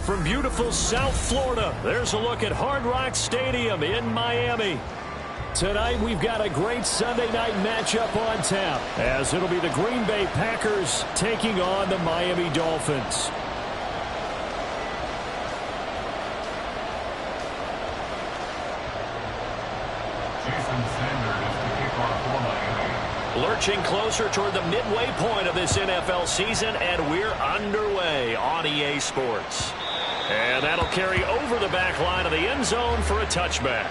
from beautiful South Florida. There's a look at Hard Rock Stadium in Miami. Tonight we've got a great Sunday night matchup on tap, as it'll be the Green Bay Packers taking on the Miami Dolphins. Lurching closer toward the midway point of this NFL season, and we're underway on EA Sports. And that'll carry over the back line of the end zone for a touchback.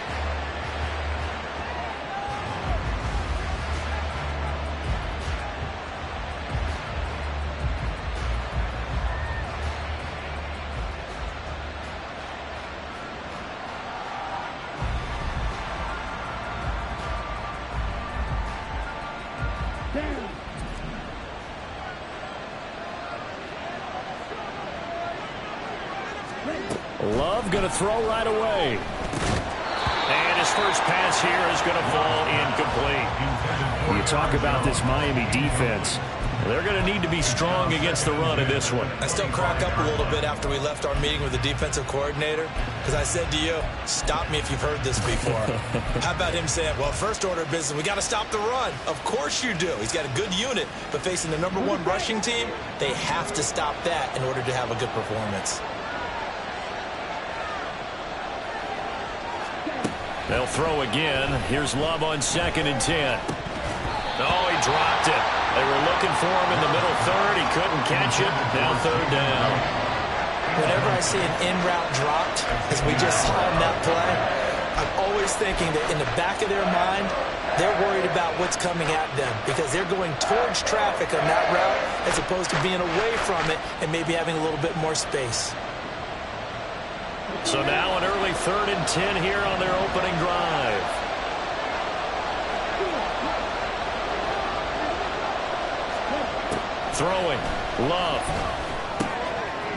Love going to throw right away. And his first pass here is going to fall incomplete. You talk about this Miami defense. They're going to need to be strong against the run in this one. I still crack up a little bit after we left our meeting with the defensive coordinator, because I said to you, stop me if you've heard this before. How about him saying, well, first order of business, we got to stop the run. Of course you do. He's got a good unit, but facing the #1 rushing team, they have to stop that in order to have a good performance. They'll throw again. Here's Love on 2nd and 10. Oh, he dropped it. They were looking for him in the middle third. He couldn't catch it. Now 3rd down. Whenever I see an in-route dropped, as we just saw in that play, I'm always thinking that in the back of their mind, they're worried about what's coming at them because they're going towards traffic on that route as opposed to being away from it and maybe having a little bit more space. So now an early 3rd and 10 here on their opening drive. Throwing. Love.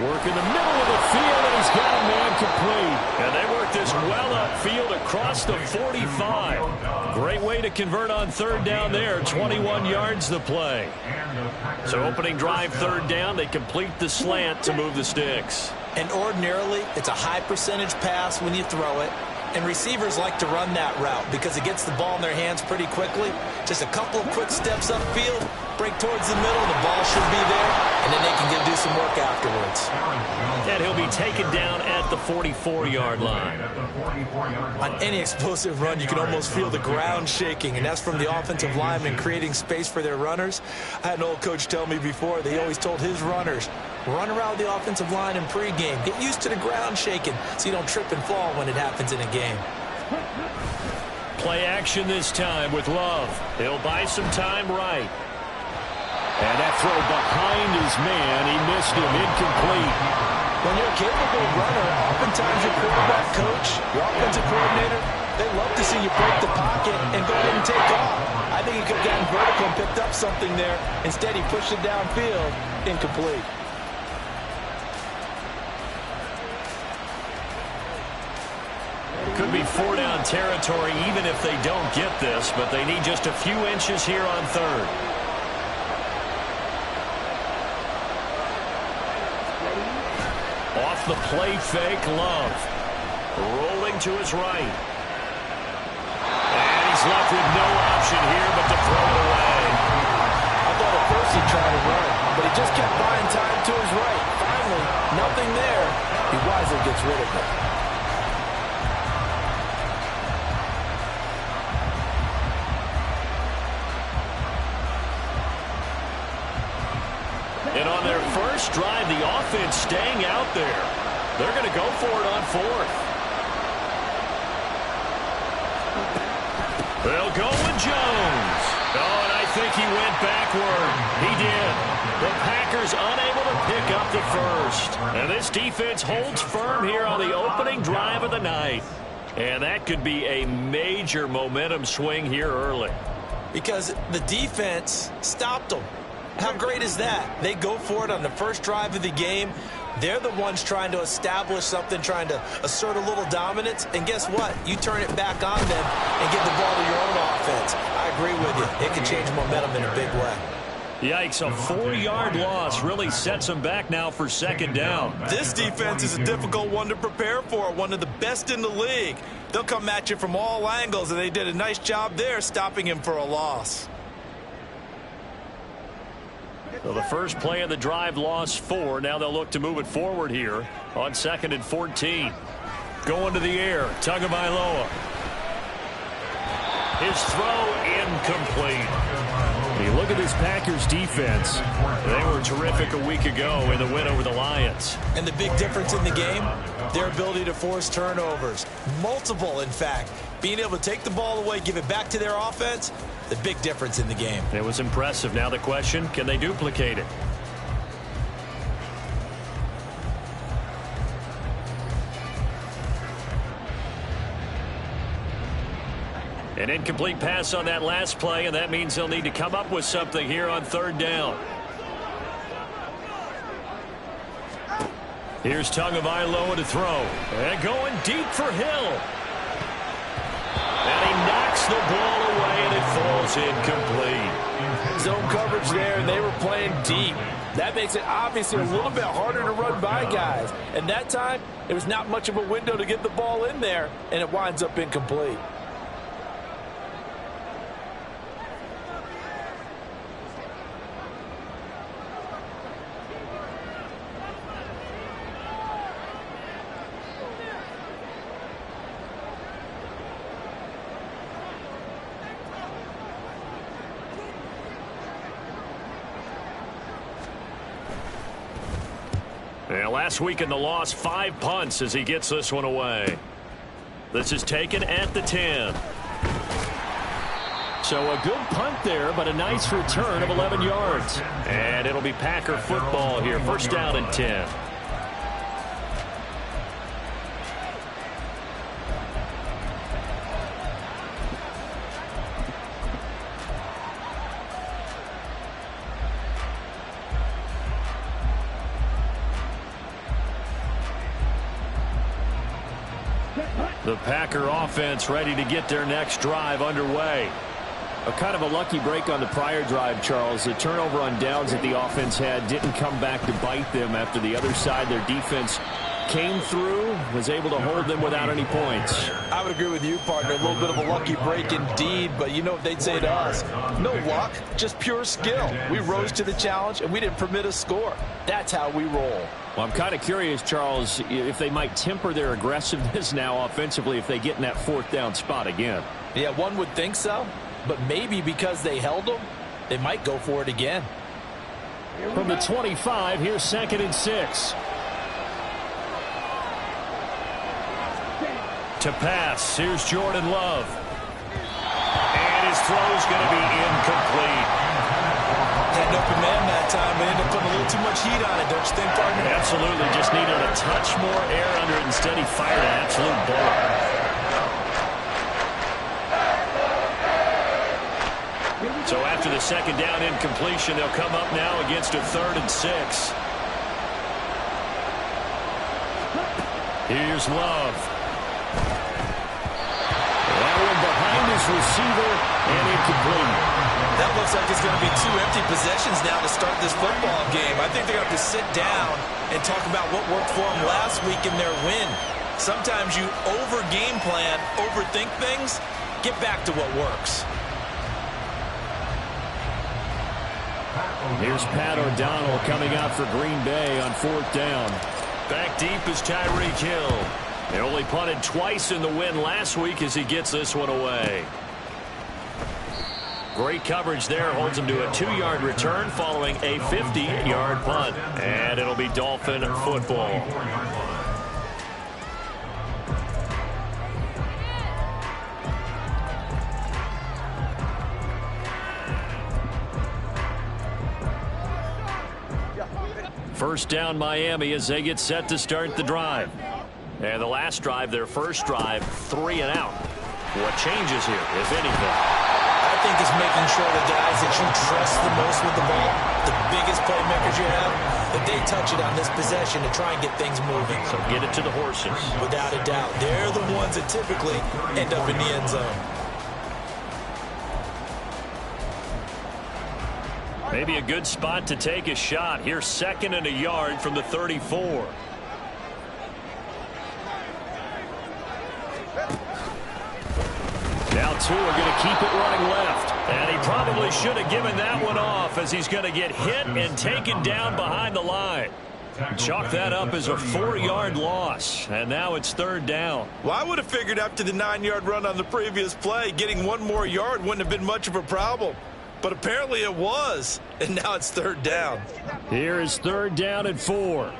Work in the middle of the field, and he's got a man complete. And they work this well upfield across the 45. Great way to convert on 3rd down there. 21 yards the play. So opening drive 3rd down, they complete the slant to move the sticks. And ordinarily, it's a high percentage pass when you throw it. And receivers like to run that route because it gets the ball in their hands pretty quickly. Just a couple of quick steps upfield, break towards the middle, the ball should be there, and then they can do some work afterwards. And he'll be taken down at the 44-yard line. On any explosive run, you can almost feel the ground shaking, and that's from the offensive linemen creating space for their runners. I had an old coach tell me before, they always told his runners, run around the offensive line in pregame. Get used to the ground shaking so you don't trip and fall when it happens in a game. Play action this time with Love. He'll buy some time right. And that throw behind his man, he missed him, incomplete. When you're a capable runner, oftentimes your quarterback coach, your offensive coordinator, they love to see you break the pocket and go ahead and take off. I think he could have gotten vertical and picked up something there. Instead, he pushed it downfield, incomplete. Could be 4-down territory even if they don't get this, but they need just a few inches here on 3rd. Off the play fake, Love. Rolling to his right. And he's left with no option here but to throw it away. I thought at first he tried to run, but he just kept buying time to his right. Finally, nothing there. He wisely gets rid of it. And on their first drive, the offense staying out there. They're going to go for it on 4th. They'll go with Jones. Oh, and I think he went backward. He did. The Packers unable to pick up the first. And this defense holds firm here on the opening drive of the night. And that could be a major momentum swing here early. Because the defense stopped them. How great is that? They go for it on the first drive of the game. They're the ones trying to establish something, trying to assert a little dominance. And guess what? You turn it back on them and give the ball to your own offense. I agree with you. It can change momentum in a big way. Yikes, a 4-yard loss really sets them back now for second down. This defense is a difficult one to prepare for, one of the best in the league. They'll come at you from all angles, and they did a nice job there stopping him for a loss. So the first play of the drive lost 4. Now they'll look to move it forward here on 2nd and 14. Going to the air, Tagovailoa. His throw incomplete. You look at this Packers defense. They were terrific a week ago in the win over the Lions. And the big difference in the game, their ability to force turnovers. Multiple, in fact. Being able to take the ball away, give it back to their offense, the big difference in the game. It was impressive. Now the question, can they duplicate it? An incomplete pass on that last play, and that means they'll need to come up with something here on 3rd down. Here's Tagovailoa to throw. And going deep for Hill. And he knocks the ball away, and it falls incomplete. Zone coverage there, and they were playing deep. That makes it obviously a little bit harder to run by guys. And that time, there was not much of a window to get the ball in there, and it winds up incomplete. And last week in the loss, 5 punts as he gets this one away. This is taken at the 10. So a good punt there, but a nice return of 11 yards. And it'll be Packer football here. 1st down and 10. The Packer offense ready to get their next drive underway. A kind of a lucky break on the prior drive, Charles. The turnover on downs that the offense had didn't come back to bite them after the other side. Their defense came through, was able to hold them without any points. I would agree with you, partner. A little bit of a lucky break indeed, but you know what they'd say to us? No luck, just pure skill. We rose to the challenge, and we didn't permit a score. That's how we roll. Well, I'm kind of curious, Charles, if they might temper their aggressiveness now offensively if they get in that 4th down spot again. Yeah, one would think so, but maybe because they held them, they might go for it again. From the 25, here's 2nd and 6. To pass, here's Jordan Love. And his throw's going to be incomplete. Had an open man that time, but ended up putting a little too much heat on it, don't you think, partner? Absolutely, just needed a touch more air under it. Instead, he fired an absolute bullet. So after the 2nd down incompletion, they'll come up now against a 3rd and 6. Here's Love. That one behind his receiver and incomplete. That looks like it's going to be 2 empty possessions now to start this football game. I think they're going to have to sit down and talk about what worked for them last week in their win. Sometimes you over-game plan, overthink things, get back to what works. Here's Pat O'Donnell coming out for Green Bay on 4th down. Back deep is Tyreek Hill. They only punted twice in the win last week as he gets this one away. Great coverage there, holds him to a 2-yard return following a 50-yard punt. And it'll be Dolphin football. First down Miami as they get set to start the drive. And the last drive, their first drive, 3 and out. What changes here, if anything? I think it's making sure the guys that you trust the most with the ball, the biggest playmakers you have, that they touch it on this possession to try and get things moving. So get it to the horses. Without a doubt. They're the ones that typically end up in the end zone. Maybe a good spot to take a shot. Here's 2nd and a yard from the 34. Now two are going to keep it running left. And he probably should have given that one off as he's going to get hit and taken down behind the line. Chalk that up as a 4-yard loss. And now it's 3rd down. Well, I would have figured after the 9-yard run on the previous play, getting 1 more yard wouldn't have been much of a problem. But apparently it was. And now it's 3rd down. Here is 3rd down and 4.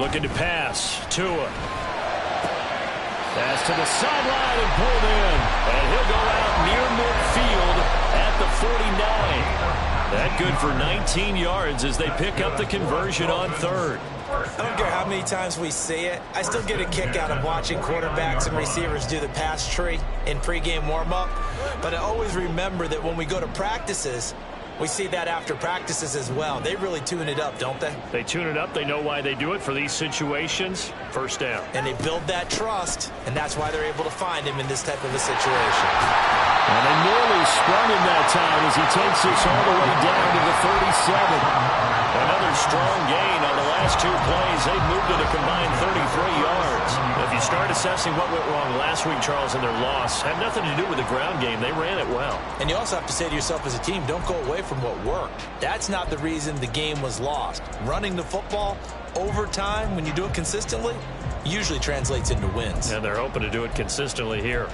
Looking to pass. Tua. Pass to the sideline and pulled in. And he'll go out near midfield at the 49. That good for 19 yards as they pick up the conversion on 3rd. I don't care how many times we see it. I still get a kick out of watching quarterbacks and receivers do the pass tree in pregame warm-up. But I always remember that when we go to practices, we see that after practices as well. They really tune it up, don't they? They tune it up. They know why they do it for these situations. 1st down. And they build that trust, and that's why they're able to find him in this type of a situation. And they nearly sprung him that time as he takes this all the way down to the 37. Another strong gain on the last 2 plays. They've moved it a combined 33 yards. If you start assessing what went wrong last week, Charles, in their loss, had nothing to do with the ground game. They ran it well. And you also have to say to yourself as a team, don't go away from what worked. That's not the reason the game was lost. Running the football over time, when you do it consistently, usually translates into wins. And they're hoping to do it consistently here.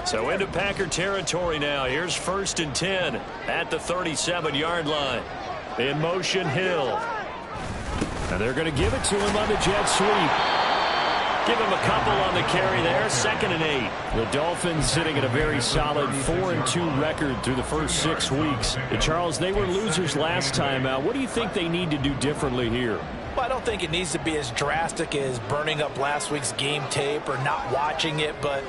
So into Packer territory now. Here's 1st and 10 at the 37-yard line. In motion, Hill. And they're going to give it to him on the jet sweep. Give him a couple on the carry there. 2nd and 8. The Dolphins sitting at a very solid 4-2 record through the first 6 weeks. And Charles, they were losers last time out. What do you think they need to do differently here? Well, I don't think it needs to be as drastic as burning up last week's game tape or not watching it, but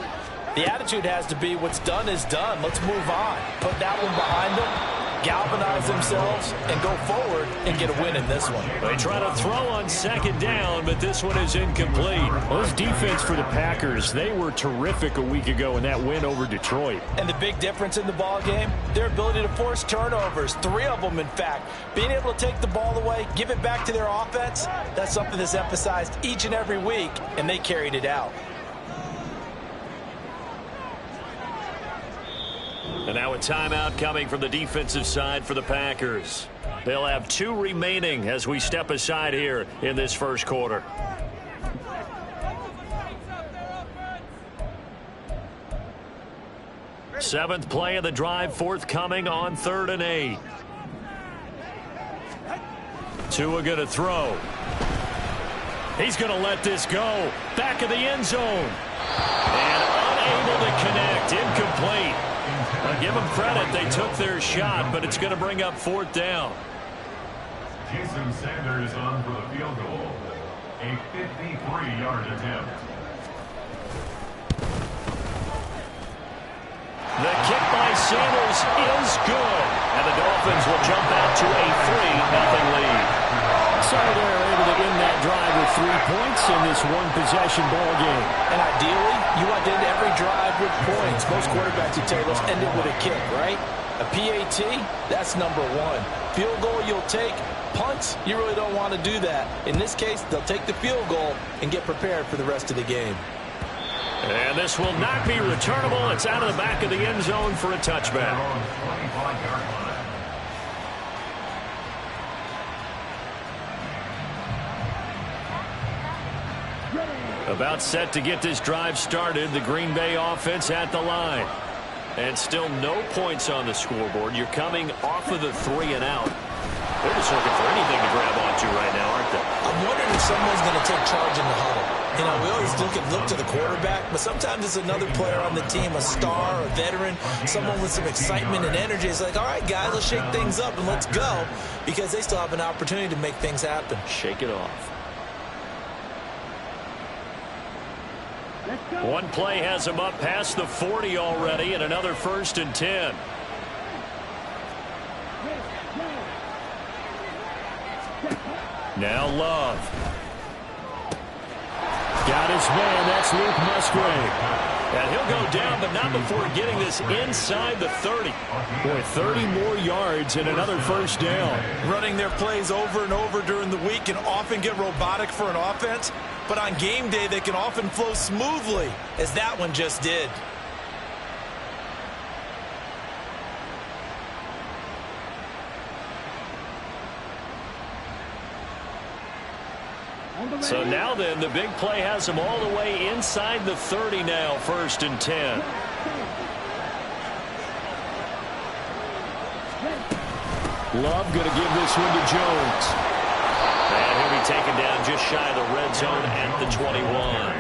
the attitude has to be what's done is done. Let's move on. Put that one behind them, galvanize themselves, and go forward and get a win in this one. They try to throw on 2nd down, but this one is incomplete. Well, this defense for the Packers, they were terrific a week ago in that win over Detroit. And the big difference in the ball game, their ability to force turnovers, 3 of them, in fact. Being able to take the ball away, give it back to their offense, that's something that's emphasized each and every week, and they carried it out. And now a timeout coming from the defensive side for the Packers. They'll have 2 remaining as we step aside here in this first quarter. Seventh play of the drive forthcoming on 3rd and 8. Tua going to throw. He's going to let this go. Back of the end zone. And unable to connect. Incomplete. I'll give them credit. They took their shot, but it's going to bring up 4th down. Jason Sanders on for the field goal. A 53-yard attempt. The kick by Sanders is good. And the Dolphins will jump out to a 3-0 lead. So they're able to end that drive with 3 points in this one-possession ball game. And ideally, you want to end every drive with points. Most quarterbacks would tell you, let's end it with a kick, right? A PAT, that's number 1. Field goal you'll take. Punts, you really don't want to do that. In this case, they'll take the field goal and get prepared for the rest of the game. And this will not be returnable. It's out of the back of the end zone for a touchback. About set to get this drive started. The Green Bay offense at the line. And still no points on the scoreboard. You're coming off of the 3 and out. They're just looking for anything to grab onto right now, aren't they? I'm wondering if someone's going to take charge in the huddle. You know, we always look to the quarterback, but sometimes it's another player on the team, a star, a veteran, someone with some excitement and energy. It's like, all right, guys, let's shake things up and let's go, because they still have an opportunity to make things happen. Shake it off. One play has him up past the 40 already, and another 1st and 10. Now Love. Got his man. That's Luke Musgrave. And he'll go down, but not before getting this inside the 30. Boy, 30 more yards and another first down. Running their plays over and over during the week can often get robotic for an offense, but on game day they can often flow smoothly, as that one just did. So now then, the big play has him all the way inside the 30 now, 1st and 10. Love going to give this one to Jones. And he'll be taken down just shy of the red zone at the 21.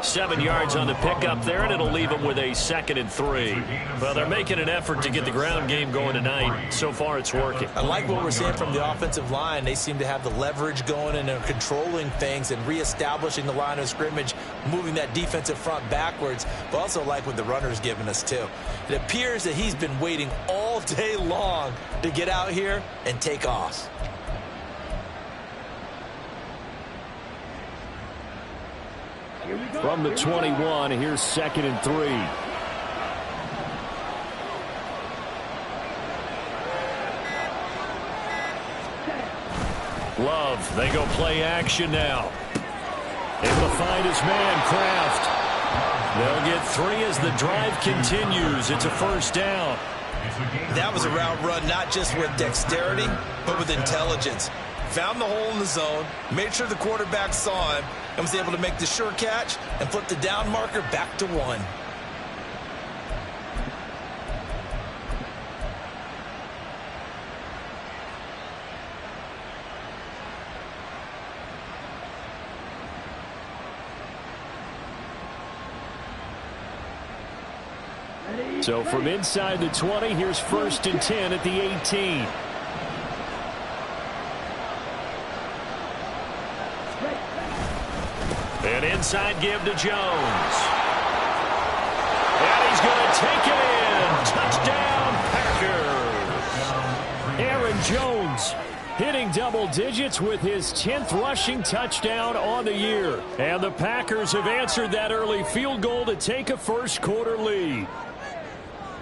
7 yards on the pickup there, and it'll leave him with a 2nd and 3. Well, they're making an effort to get the ground game going tonight. So far, it's working. I like what we're seeing from the offensive line. They seem to have the leverage going and are controlling things and reestablishing the line of scrimmage, moving that defensive front backwards, but also like what the runner's giving us, too. It appears that he's been waiting all day long to get out here and take off. From the 21, here's 2nd and 3. Love, they go play action now. Able to find his man, Kraft. They'll get 3 as the drive continues. It's a first down. That was a route run not just with dexterity, but with intelligence. Found the hole in the zone, made sure the quarterback saw him, and was able to make the sure catch and flip the down marker back to 1. So from inside the 20, here's 1st and 10 at the 18. An inside give to Jones. And he's going to take it in. Touchdown, Packers. Aaron Jones hitting double digits with his 10th rushing touchdown on the year. And the Packers have answered that early field goal to take a first quarter lead.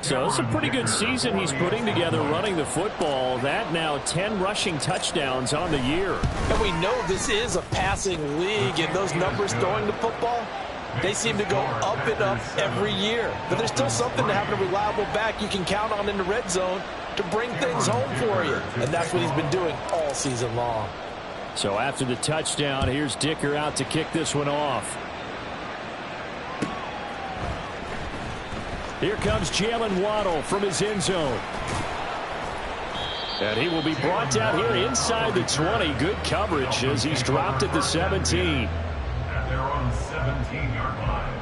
So it's a pretty good season he's putting together running the football. That now 10 rushing touchdowns on the year. And we know this is a passing league, and those numbers throwing the football, they seem to go up and up every year. But there's still something to having a reliable back you can count on in the red zone to bring things home for you. And that's what he's been doing all season long. So after the touchdown, here's Dicker out to kick this one off. Here comes Jalen Waddle from his end zone. And he will be brought down here inside the 20. Good coverage as he's dropped at the 17. And they're on the 17-yard line.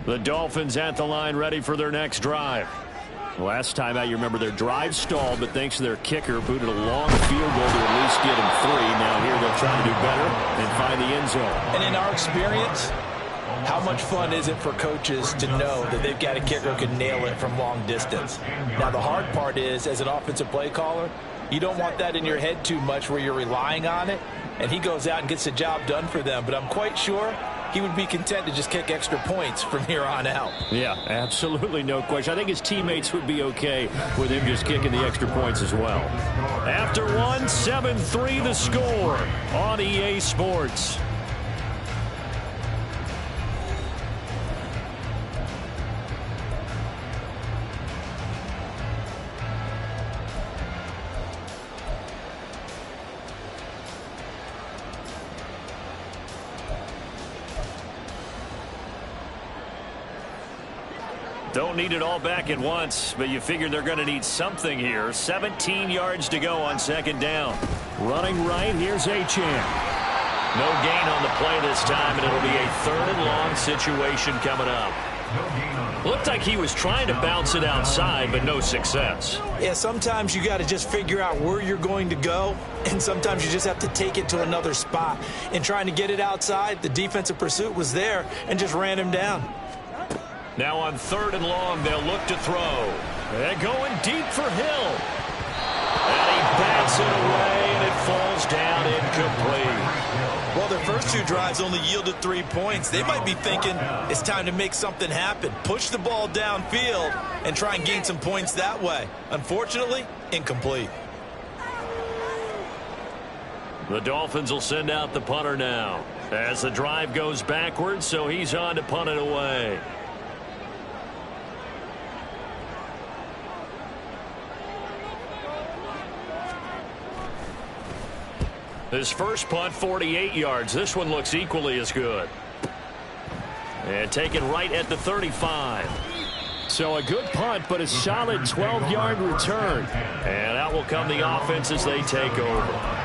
The Dolphins at the line ready for their next drive. Last time out, you remember their drive stalled, but thanks to their kicker, booted a long field goal to at least get him 3. Now here they'll try to do better and find the end zone. And in our experience, how much fun is it for coaches to know that they've got a kicker who can nail it from long distance? Now, the hard part is, as an offensive play caller, you don't want that in your head too much where you're relying on it, and he goes out and gets the job done for them. But I'm quite sure he would be content to just kick extra points from here on out. Yeah, absolutely no question. I think his teammates would be okay with him just kicking the extra points as well. After one, 7-3 the score on EA Sports. Don't need it all back at once, but you figure they're going to need something here. 17 yards to go on second down. Running right, here's Achane. No gain on the play this time, and it'll be a 3rd and long situation coming up. Looked like he was trying to bounce it outside, but no success. Yeah, sometimes you got to just figure out where you're going to go, and sometimes you just have to take it to another spot. In trying to get it outside, the defensive pursuit was there and just ran him down. Now on 3rd and long, they'll look to throw. They're going deep for Hill. And he bats it away, and it falls down incomplete. Well, their first 2 drives only yielded 3 points. They might be thinking it's time to make something happen. Push the ball downfield and try and gain some points that way. Unfortunately, incomplete. The Dolphins will send out the punter now as the drive goes backwards, so he's on to punt it away. His first punt, 48 yards. This one looks equally as good. And taken right at the 35. So a good punt, but a solid 12-yard return. And out will come the offense as they take over.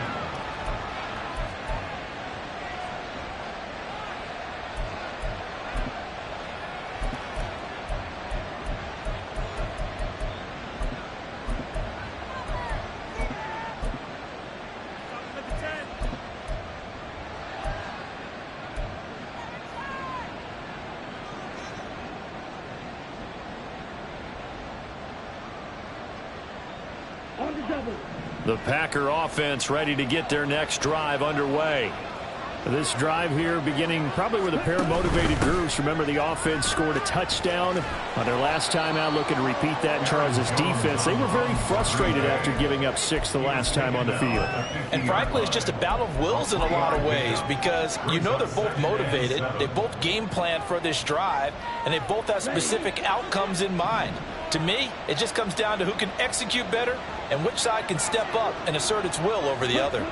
The Packer offense ready to get their next drive underway. This drive here beginning probably with a pair of motivated groups. Remember, the offense scored a touchdown on their last time out. Looking to repeat that in Charles' defense. They were very frustrated after giving up 6 the last time on the field. And frankly, it's just a battle of wills in a lot of ways because you know they're both motivated. They both game plan for this drive, and they both have specific outcomes in mind. To me, it just comes down to who can execute better and which side can step up and assert its will over the other.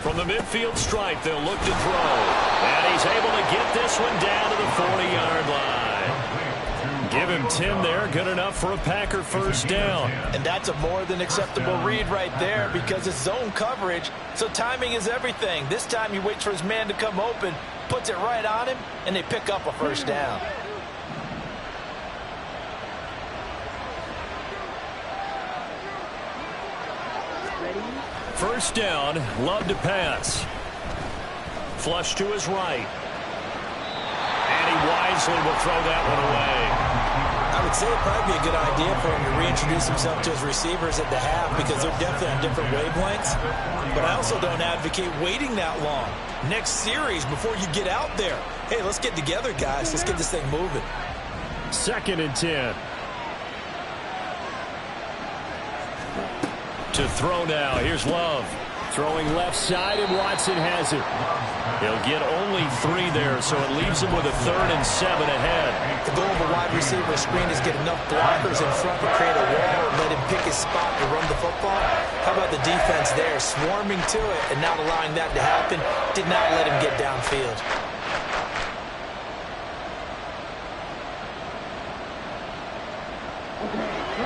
From the midfield stripe, they'll look to throw. And he's able to get this one down to the 40-yard line. Give him 10 there. Good enough for a Packer first down. And that's a more than acceptable read right there because it's zone coverage, so timing is everything. This time he waits for his man to come open, puts it right on him, and they pick up a first down. First down, Love to pass. Flush to his right. And he wisely will throw that one away. I would say it'd probably be a good idea for him to reintroduce himself to his receivers at the half because they're definitely on different wavelengths. But I also don't advocate waiting that long. Next series before you get out there. Hey, let's get together, guys. Let's get this thing moving. 2nd and 10. To throw now. Here's Love. Throwing left side, and Watson has it. He'll get only 3 there, so it leaves him with a 3rd and 7 ahead. The goal of a wide receiver screen is get enough blockers in front to create a wall and let him pick his spot to run the football. How about the defense there, swarming to it and not allowing that to happen? Did not let him get downfield.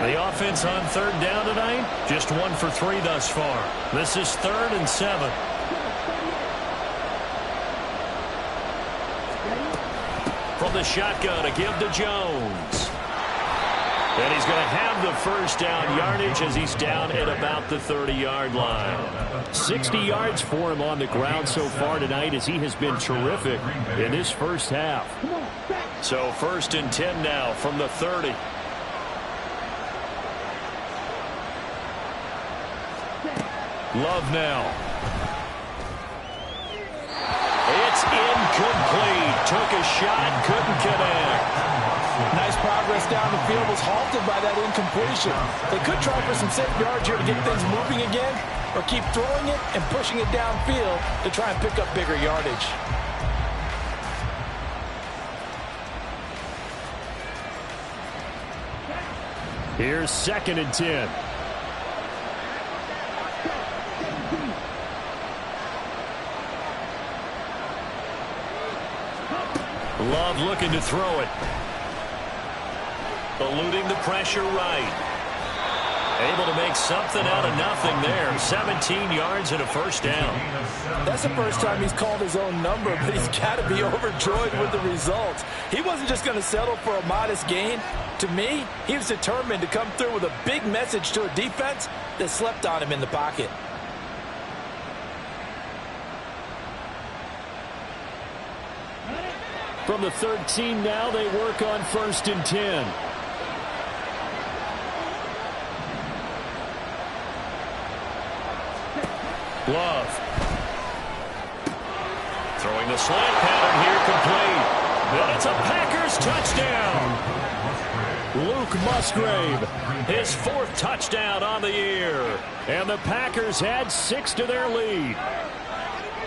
The offense on 3rd down tonight, just 1 for 3 thus far. This is 3rd and 7. From the shotgun, a give to Jones. And he's going to have the first down yardage as he's down at about the 30-yard line. 60 yards for him on the ground so far tonight as he has been terrific in this first half. So 1st and 10 now from the 30. Love now. It's incomplete. Took a shot, couldn't connect. Nice progress down the field, was halted by that incompletion. They could try for some safe yards here to get things moving again, or keep throwing it and pushing it downfield to try and pick up bigger yardage. Here's 2nd and 10. Love looking to throw it. Eluding the pressure right. Able to make something out of nothing there. 17 yards and a first down. That's the first time he's called his own number, but he's got to be overjoyed with the results. He wasn't just going to settle for a modest gain. To me, he was determined to come through with a big message to a defense that slept on him in the pocket. From the 13 now, they work on 1st and 10. Love. Throwing the slant pattern here complete. And it's a Packers touchdown. Luke Musgrave, his 4th touchdown on the year. And the Packers add 6 to their lead.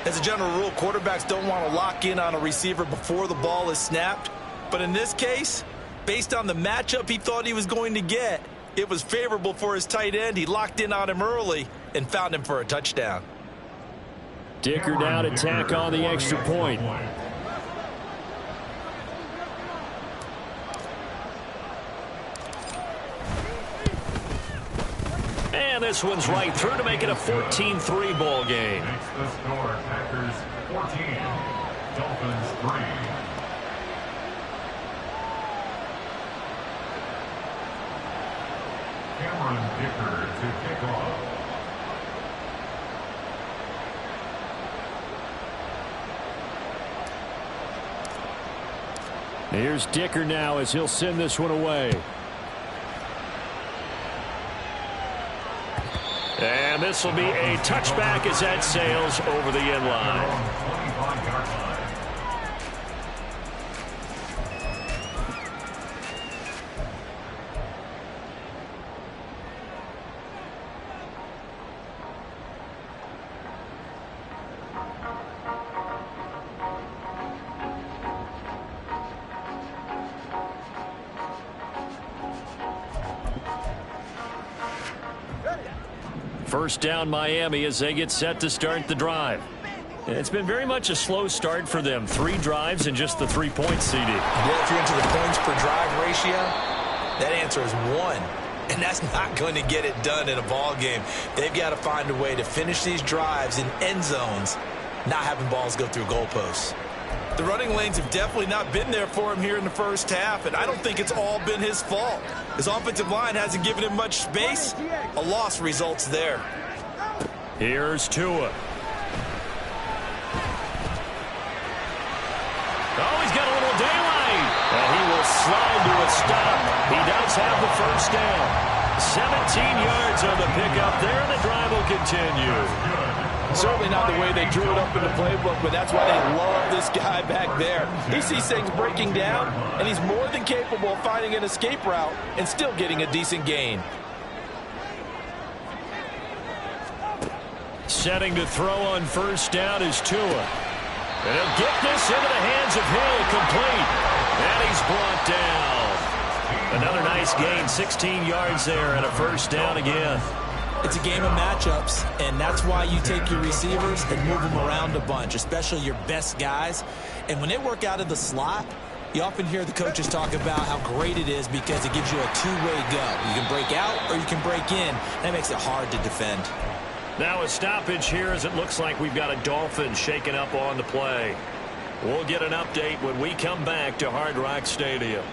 As a general rule, quarterbacks don't want to lock in on a receiver before the ball is snapped. But in this case, based on the matchup he thought he was going to get, it was favorable for his tight end. He locked in on him early and found him for a touchdown. Dicker now to tack on the extra point. And this one's right through to make it a 14-3 ball game. Makes the score Packers 14, Dolphins 3. Cameron Dicker to kick off. Here's Dicker now as he'll send this one away. And this will be a touchback as that sails over the end line. 25-yard line. First down Miami as they get set to start the drive. It's been very much a slow start for them. 3 drives and just the 3 points, CD. Yeah, if you're into the points per drive ratio, that answer is 1. And that's not going to get it done in a ball game. They've got to find a way to finish these drives in end zones, not having balls go through goalposts. The running lanes have definitely not been there for him here in the first half, and I don't think it's all been his fault. His offensive line hasn't given him much space. A loss results there. Here's Tua. Oh, he's got a little daylight. And he will slide to a stop. He does have the first down. 17 yards on the pickup there, and the drive will continue. Certainly not the way they drew it up in the playbook, but that's why they love this guy back there. He sees things breaking down, and he's more than capable of finding an escape route and still getting a decent gain. Setting to throw on first down is Tua. And he'll get this into the hands of Hill, complete. And he's brought down. Another nice gain, 16 yards there, and a first down again. It's a game of matchups, and that's why you take your receivers and move them around a bunch, especially your best guys. And when they work out of the slot, you often hear the coaches talk about how great it is because it gives you a two-way go. You can break out or you can break in. That makes it hard to defend. Now a stoppage here as it looks like we've got a Dolphin shaking up on the play. We'll get an update when we come back to Hard Rock Stadium.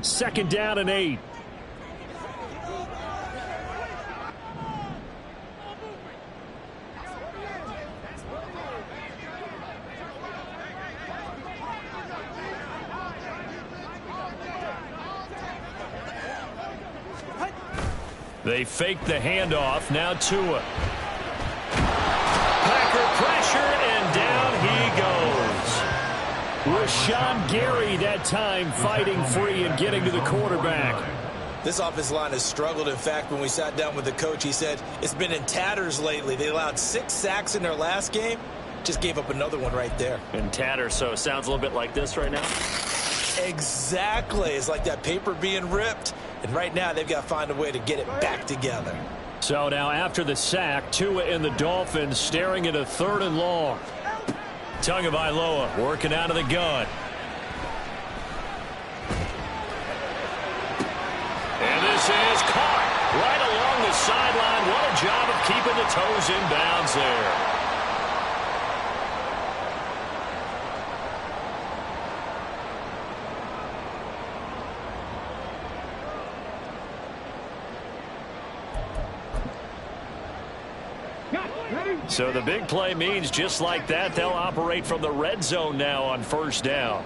Second down and 8. They fake the handoff. Now Tua. Packer pressure, and down he goes. Rashawn Gary that time fighting free and getting to the quarterback. This offensive line has struggled. In fact, when we sat down with the coach, he said it's been in tatters lately. They allowed 6 sacks in their last game. Just gave up another one right there. In tatters, so it sounds a little bit like this right now. Exactly. It's like that paper being ripped. And right now, they've got to find a way to get it back together. So now after the sack, Tua and the Dolphins staring at a 3rd and long. Tagovailoa working out of the gun. And this is caught right along the sideline. What a job of keeping the toes in bounds there. So the big play means just like that, they'll operate from the red zone now on first down.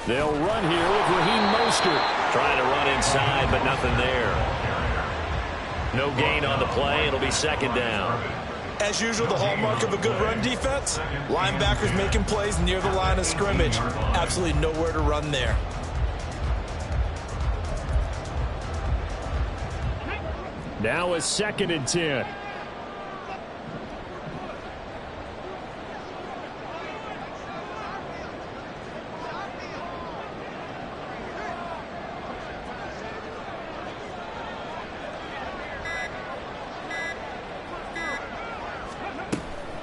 They'll run here with Raheem Mostert. Trying to run inside, but nothing there. No gain on the play. It'll be second down. As usual, the hallmark of a good run defense, linebackers making plays near the line of scrimmage. Absolutely nowhere to run there. Now a 2nd and 10.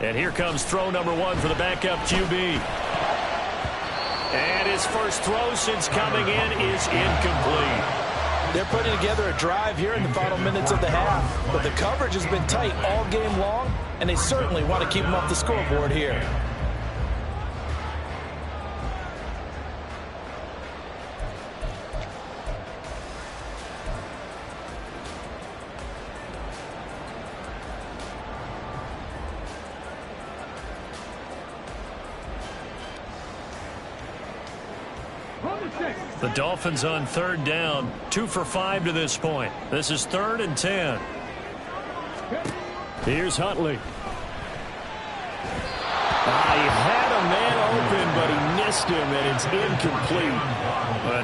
And here comes throw number 1 for the backup QB. And his first throw since coming in is incomplete. They're putting together a drive here in the final minutes of the half. But the coverage has been tight all game long, and they certainly want to keep them off the scoreboard here. The Dolphins on 3rd down, 2 for 5 to this point. This is 3rd and 10. Here's Huntley. He had a man open, but he missed him, and it's incomplete.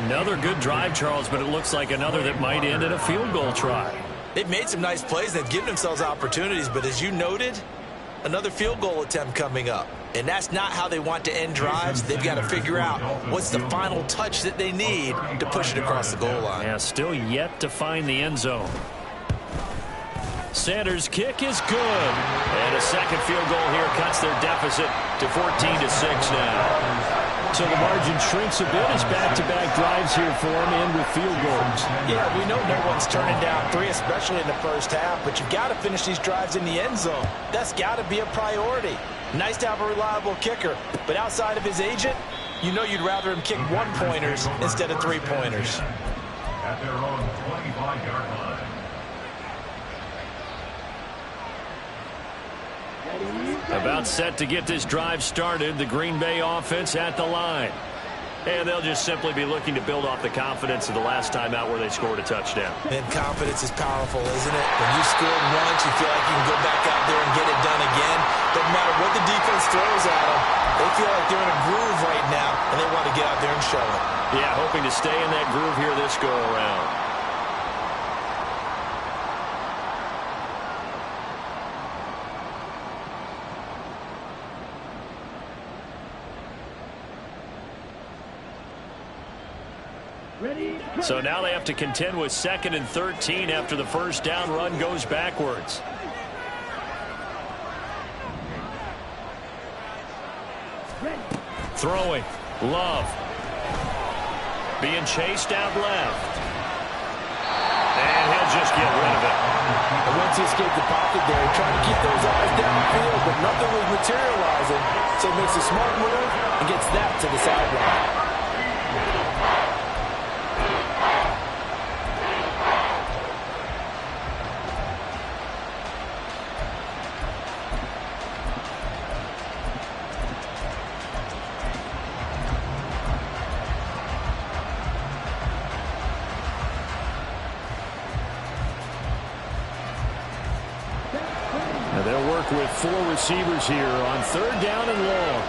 Another good drive, Charles, but it looks like another that might end in a field goal try. They've made some nice plays. They've given themselves opportunities, but as you noted, another field goal attempt coming up. And that's not how they want to end drives. They've got to figure out what's the final touch that they need to push it across the goal line. Yeah, still yet to find the end zone. Sanders' kick is good. And a second field goal here cuts their deficit to 14-6 now. So the margin shrinks a bit as back-to-back drives here for them and with field goals. Yeah, we know no one's turning down 3, especially in the first half, but you've got to finish these drives in the end zone. That's got to be a priority. Nice to have a reliable kicker, but outside of his agent, you know you'd rather him kick 1-pointers instead of 3-pointers. At their own 25-yard line. About set to get this drive started, the Green Bay offense at the line. And they'll just simply be looking to build off the confidence of the last time out where they scored a touchdown. And confidence is powerful, isn't it? When you scored once, you feel like you can go back out there and get it done again. Doesn't matter what the defense throws at them. They feel like they're in a groove right now, and they want to get out there and show it. Yeah, hoping to stay in that groove here this go-around. So now they have to contend with 2nd and 13 after the first down run goes backwards. Throwing. Love. Being chased out left. And he'll just get rid of it. And once he escaped the pocket there, he tried to keep those eyes downfield, but nothing was materializing. So he makes a smart move and gets that to the sideline. They'll work with 4 receivers here on 3rd down and long.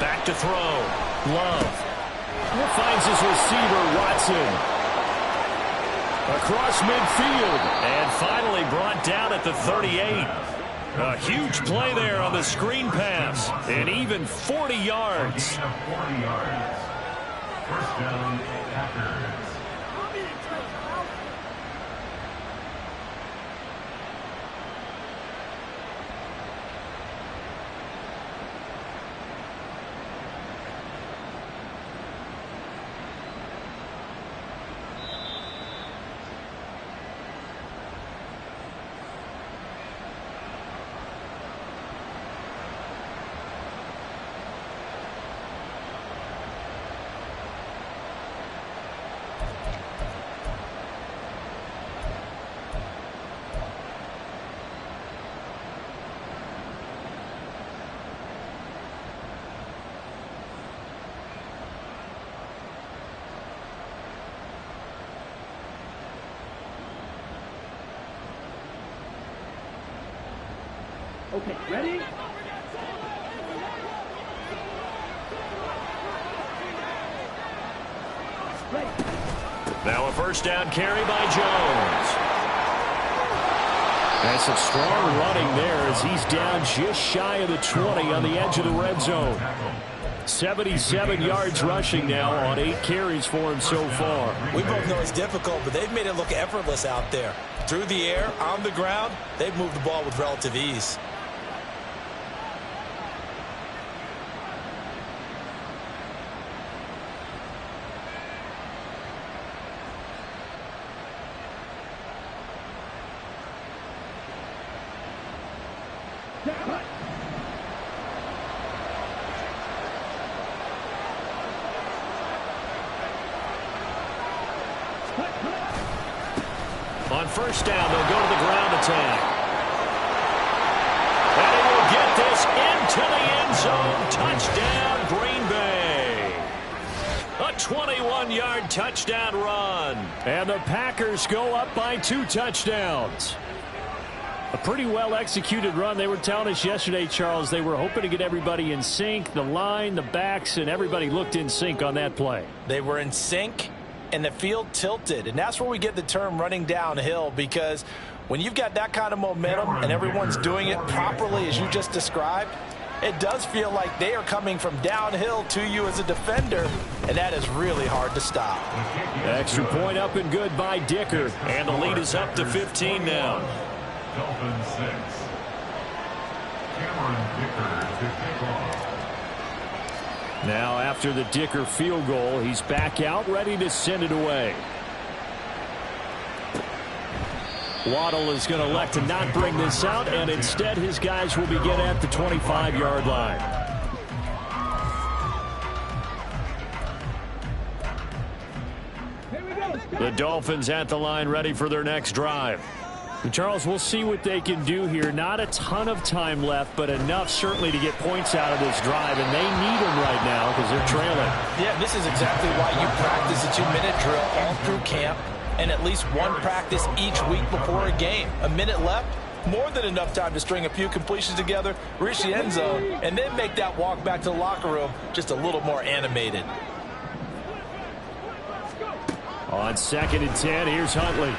Back to throw. Love. Finds his receiver, Watson. Across midfield. And finally brought down at the 38. A huge play there on the screen pass. And even 40 yards. 40 yards. First down, Packers. Okay, ready? Now a first down carry by Jones. And some strong running there as he's down just shy of the 20 on the edge of the red zone. 77 yards rushing now on 8 carries for him so far. We both know it's difficult, but they've made it look effortless out there. Through the air, on the ground, they've moved the ball with relative ease. On first down, they'll go to the ground attack. And he will get this into the end zone. Touchdown, Green Bay. A 21-yard touchdown run. And the Packers go up by 2 touchdowns. A pretty well-executed run. They were telling us yesterday, Charles, they were hoping to get everybody in sync. The line, the backs, and everybody looked in sync on that play. They were in sync, and the field tilted. And that's where we get the term running downhill, because when you've got that kind of momentum and everyone's doing it properly as you just described, it does feel like they are coming from downhill to you as a defender, and that is really hard to stop. Extra point up and good by Dicker, and the lead is up to 15 now. Dolphins 6. Cameron Dicker to kick off. Now after the Dicker field goal, he's back out, ready to send it away. Waddle is going to elect to not bring this out, and instead his guys will begin at the 25-yard line. The Dolphins at the line, ready for their next drive. And Charles, we'll see what they can do here. Not a ton of time left, but enough certainly to get points out of this drive, and they need them right now because they're trailing. Yeah, this is exactly why you practice a 2-minute drill all through camp, and at least one practice each week before a game. A minute left, more than enough time to string a few completions together, reach the end zone, and then make that walk back to the locker room just a little more animated. On 2nd and 10, here's Huntley.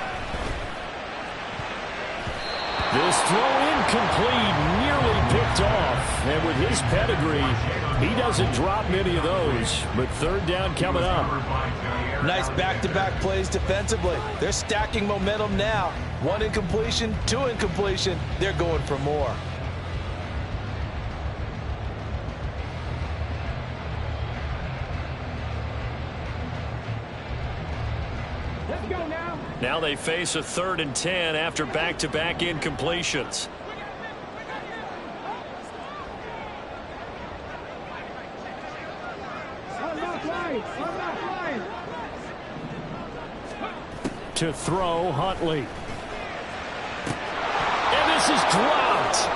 This throw incomplete, nearly picked off. And with his pedigree, he doesn't drop many of those. But 3rd down coming up. Nice back-to-back plays defensively. They're stacking momentum now. 1 incompletion, 2 incompletion. They're going for more. Let's go now. Now they face a 3rd and 10 after back-to-back incompletions. To throw, Huntley. And this is dropped.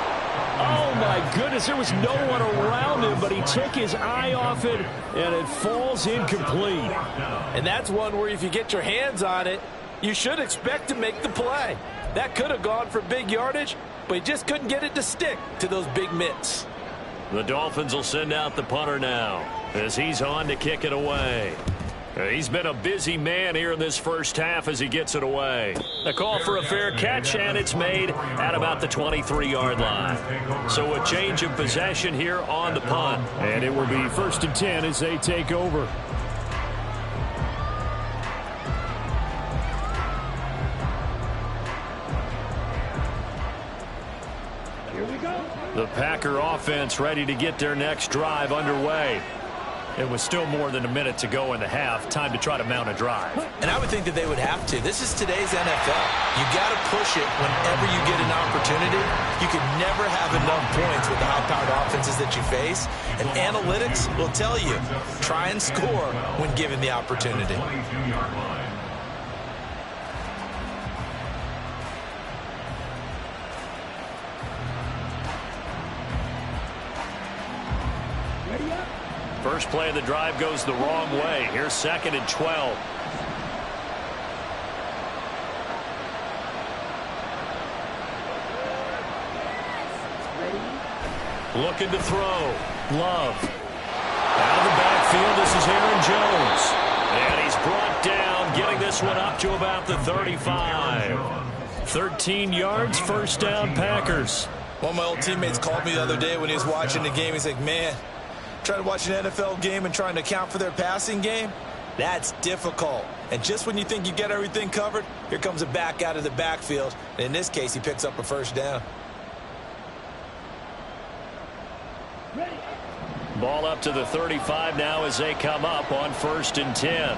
Oh, my goodness. There was no one around him, but he took his eye off it, and it falls incomplete. And that's one where if you get your hands on it, you should expect to make the play. That could have gone for big yardage, but he just couldn't get it to stick to those big mitts. The Dolphins will send out the punter now as he's on to kick it away. He's been a busy man here in this first half as he gets it away. A call for a fair catch, and it's made at about the 23-yard line. So a change of possession here on the punt. And it will be 1st and 10 as they take over. The Packer offense ready to get their next drive underway. It was still more than a minute to go in the half. Time to try to mount a drive. And I would think that they would have to. This is today's NFL. You got to push it whenever you get an opportunity. You can never have enough points with the high-powered offenses that you face. And analytics will tell you, try and score when given the opportunity. 22-yard line. First play of the drive goes the wrong way. Here's 2nd and 12. Ready? Looking to throw. Love. Out of the backfield, this is Aaron Jones. And he's brought down, getting this one up to about the 35. 13 yards, first down, Packers. One of my old teammates called me the other day when he was watching the game. He's like, man, trying to watch an NFL game and trying to account for their passing game, that's difficult. And just when you think you get everything covered, here comes a back out of the backfield. And in this case, he picks up a first down. Ball up to the 35 now as they come up on 1st and 10.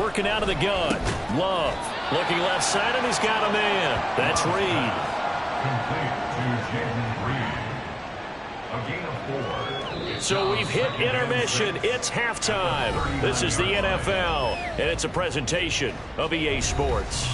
Working out of the gun. Love. Looking left side, and he's got a man. That's Reed. Complete to Jaden Reed. A gain of 4. So we've hit intermission. It's halftime. This is the NFL, and it's a presentation of EA Sports.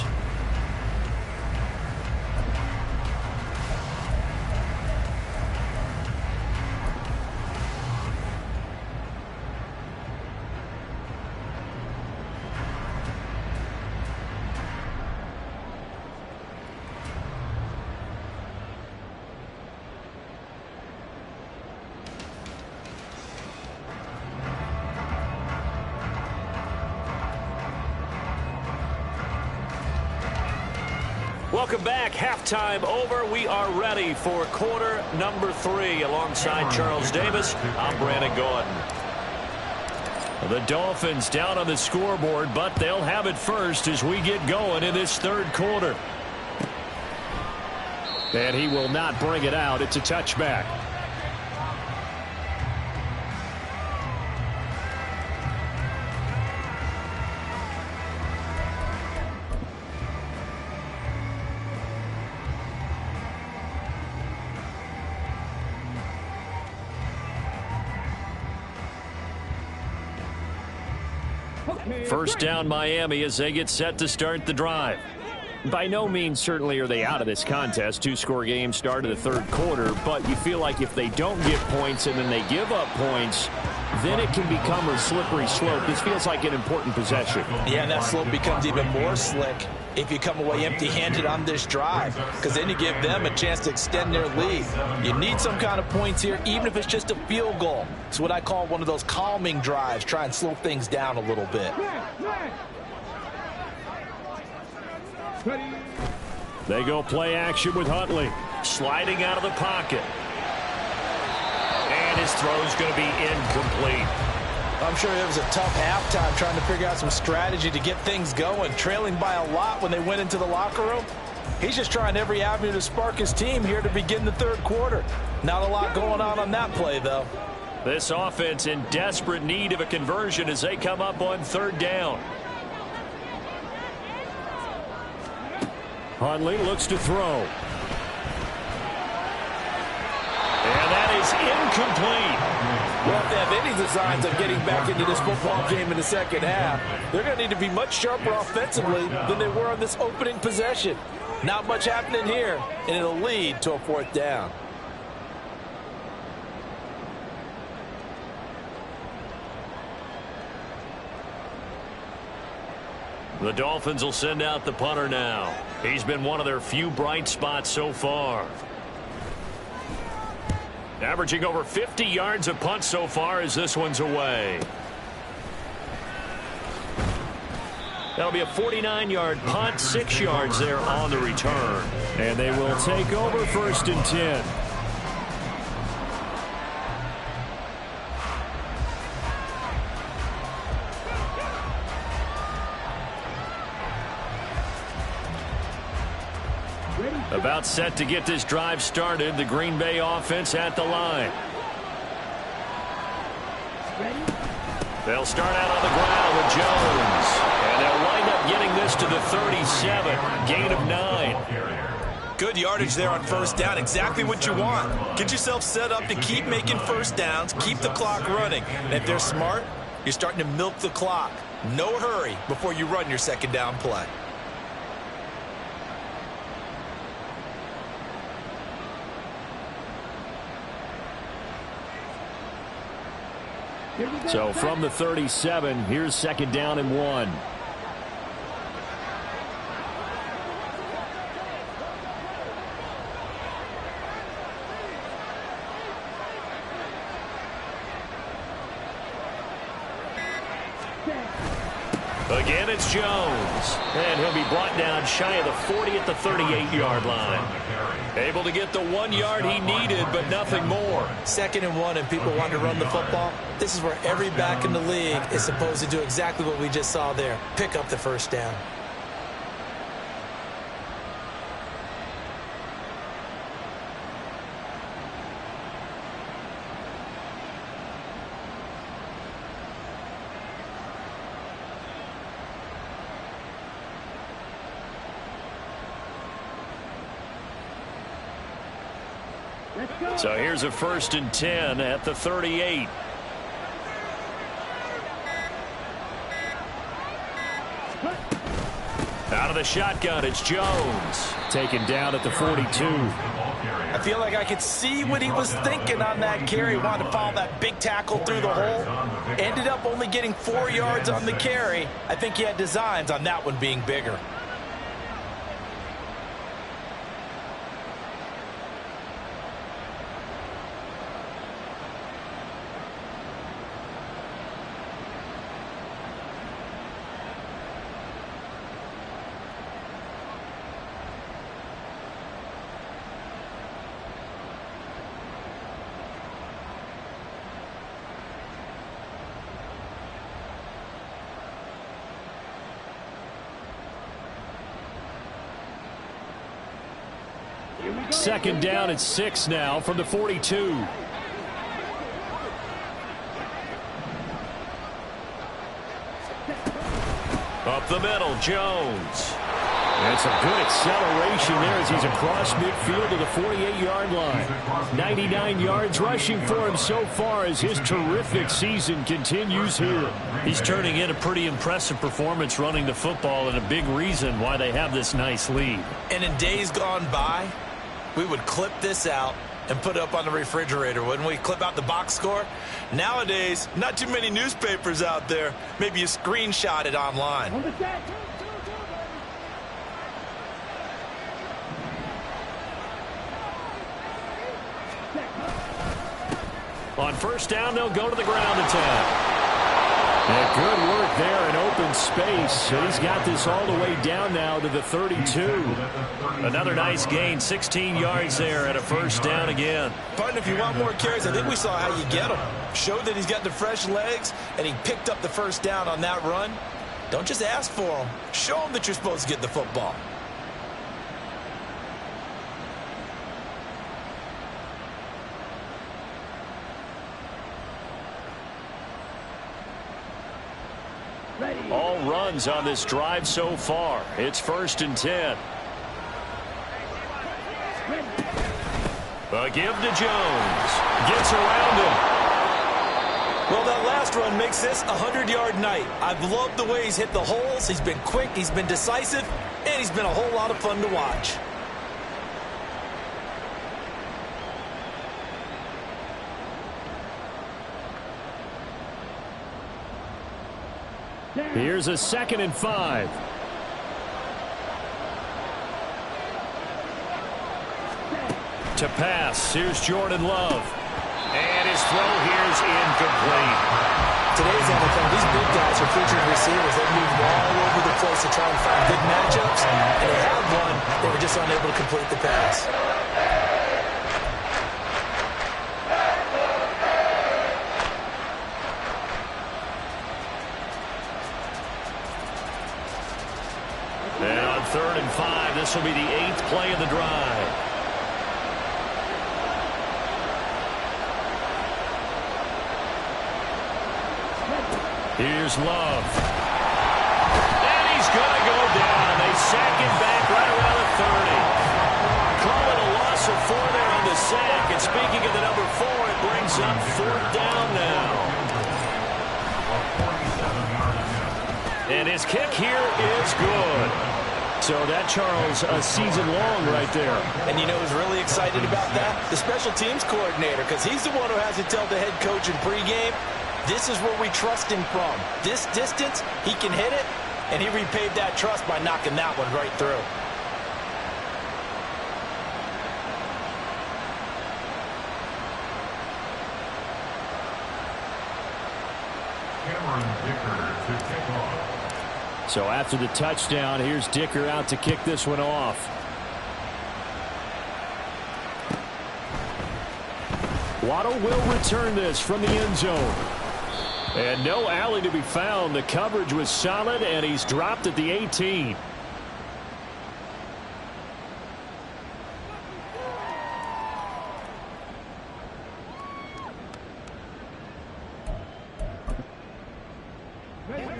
Welcome back. Halftime over. We are ready for quarter number 3. Alongside Charles Davis, I'm Brandon Gordon. The Dolphins down on the scoreboard, but they'll have it first as we get going in this third quarter. And he will not bring it out. It's a touchback. First down Miami as they get set to start the drive. By no means certainly are they out of this contest. 2-score game start of the third quarter, but you feel like if they don't get points and then they give up points, then it can become a slippery slope. This feels like an important possession. Yeah, and that slope becomes even more slick if you come away empty-handed on this drive, because then you give them a chance to extend their lead. You need some kind of points here, even if it's just a field goal. It's what I call one of those calming drives. Try and slow things down a little bit. They go play action with Huntley. Sliding out of the pocket. And his throw's going to be incomplete. I'm sure it was a tough halftime trying to figure out some strategy to get things going. Trailing by a lot when they went into the locker room. He's just trying every avenue to spark his team here to begin the third quarter. Not a lot going on that play, though. This offense in desperate need of a conversion as they come up on third down. Huntley looks to throw. And that is incomplete. Well, if they have any designs of getting back into this football game in the second half, they're going to need to be much sharper offensively than they were on this opening possession. Not much happening here, and it'll lead to a fourth down. The Dolphins will send out the punter now. He's been one of their few bright spots so far. Averaging over 50 yards a punt so far as this one's away. That'll be a 49-yard punt, 6 yards there on the return. And they will take over 1st and 10. About set to get this drive started. The Green Bay offense at the line. They'll start out on the ground with Jones. And they'll wind up getting this to the 37. Gain of 9. Good yardage there on first down. Exactly what you want. Get yourself set up to keep making first downs. Keep the clock running. And if they're smart, you're starting to milk the clock. No hurry before you run your second down play. So from the 37, here's 2nd down and 1. Again, it's Jones. And he'll be brought down shy of the 40 at the 38-yard line. Able to get the 1 yard he needed, but nothing more. 2nd and 1, and people want to run the football. This is where every back in the league is supposed to do exactly what we just saw there. Pick up the first down. So here's a 1st and 10 at the 38. Out of the shotgun, it's Jones. Taken down at the 42. I feel like I could see what he was thinking on that carry. Wanted to follow that big tackle through the hole. Ended up only getting 4 yards on the carry. I think he had designs on that one being bigger. Second down at 6 now from the 42. Up the middle, Jones. That's a good acceleration there as he's across midfield to the 48-yard line. 99 yards rushing for him so far as his terrific season continues here. He's turning in a pretty impressive performance running the football, and a big reason why they have this nice lead. And in days gone by, we would clip this out and put it up on the refrigerator, wouldn't we? Clip out the box score. Nowadays, not too many newspapers out there. Maybe you screenshot it online. On 1st down, they'll go to the ground attack. Yeah, good work there in open space. He's got this all the way down now to the 32. Another nice gain, 16 yards there and a 1st down again. Partner, if you want more carries, I think we saw how you get them. Showed that he's got the fresh legs, and he picked up the 1st down on that run. Don't just ask for them. Show them that you're supposed to get the football. All runs on this drive so far. It's 1st and 10. A give to Jones. Gets around him. Well, that last run makes this a 100-yard night. I've loved the way he's hit the holes. He's been quick, he's been decisive, and he's been a whole lot of fun to watch. Here's a 2nd and 5. To pass, here's Jordan Love. And his throw here is incomplete. Today's NFL, these big guys are featured receivers. They move all over the place to try and find good matchups, and they had one. They were just unable to complete the pass. And on 3rd and 5, this will be the 8th play of the drive. Here's Love. And he's going to go down. They sack him back right around the 30. Call it a loss of 4 there on the sack. And speaking of the number 4, it brings up 4th down now. And his kick here is good. So that, Charles, a season long right there. And you know who's really excited about that? The special teams coordinator, because he's the one who has to tell the head coach in pregame, this is where we trust him from. This distance, he can hit it, and he repaid that trust by knocking that one right through. Cameron Dicker to kick off. So after the touchdown, here's Dicker out to kick this one off. Waddle will return this from the end zone. And no alley to be found. The coverage was solid, and he's dropped at the 18.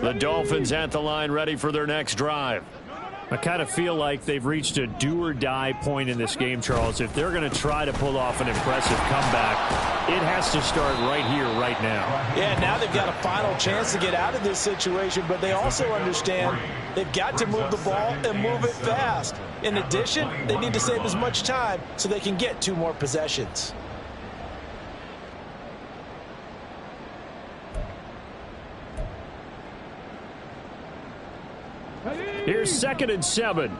The Dolphins at the line ready for their next drive. I kind of feel like they've reached a do-or-die point in this game, Charles. If they're going to try to pull off an impressive comeback, it has to start right here, right now. Yeah, now they've got a final chance to get out of this situation, but they also understand they've got to move the ball and move it fast. In addition, they need to save as much time so they can get 2 more possessions. Here's 2nd and 7.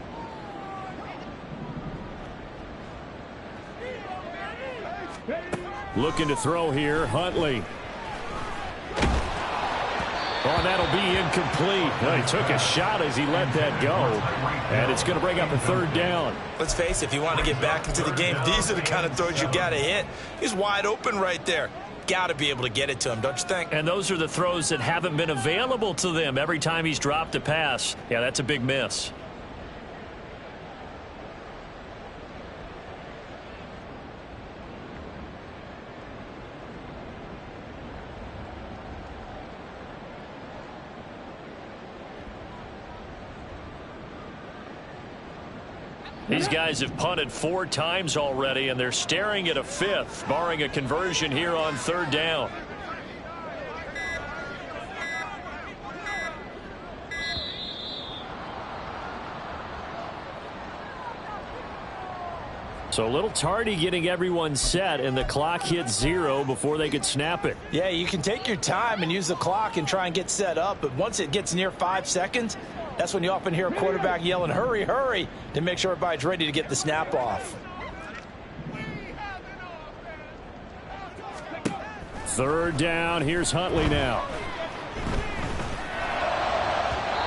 Looking to throw here, Huntley. Oh, that'll be incomplete. Well, he took a shot as he let that go. And it's going to bring up a 3rd down. Let's face it, if you want to get back into the game, these are the kind of throws you got to hit. He's wide open right there. Got to be able to get it to him, don't you think? And those are the throws that haven't been available to them every time he's dropped a pass. Yeah, that's a big miss. These guys have punted 4 times already, and they're staring at a 5th, barring a conversion here on 3rd down. So a little tardy getting everyone set, and the clock hits 0 before they could snap it. Yeah, you can take your time and use the clock and try and get set up, but once it gets near 5 seconds, that's when you often hear a quarterback yelling, hurry, hurry, to make sure everybody's ready to get the snap off. 3rd down. Here's Huntley now.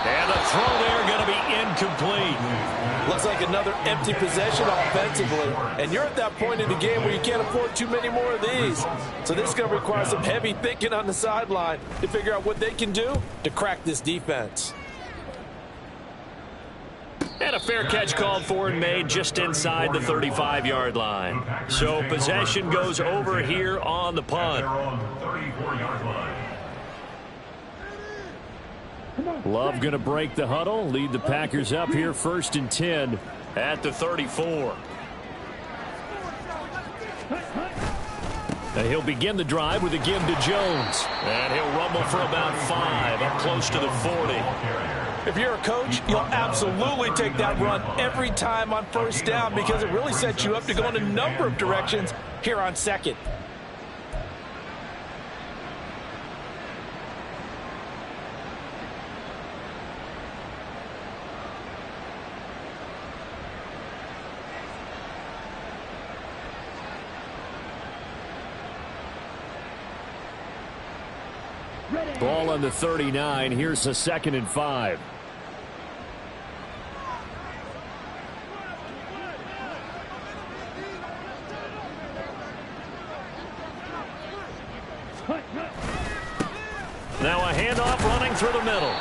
And the throw there going to be incomplete. Looks like another empty possession offensively. And you're at that point in the game where you can't afford too many more of these. So this is going to require some heavy thinking on the sideline to figure out what they can do to crack this defense. And a fair catch called for and made just inside the 35-yard line. So possession goes over here on the punt. Love going to break the huddle, lead the Packers up here 1st and 10 at the 34. And he'll begin the drive with a give to Jones. And he'll rumble for about 5 up close to the 40. If you're a coach, you'll absolutely take that run every time on 1st down because it really sets you up to go in a number of directions here on 2nd. Ball on the 39. Here's a 2nd and 5. Now a handoff running through the middle.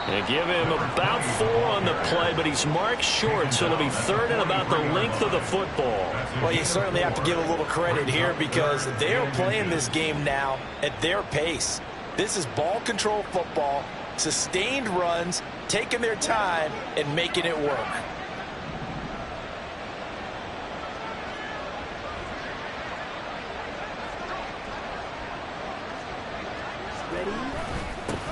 And give him about 4 on the play, but he's marked short, so it'll be 3rd and about the length of the football. Well, you certainly have to give a little credit here because they're playing this game now at their pace. This is ball control football, sustained runs, taking their time, and making it work.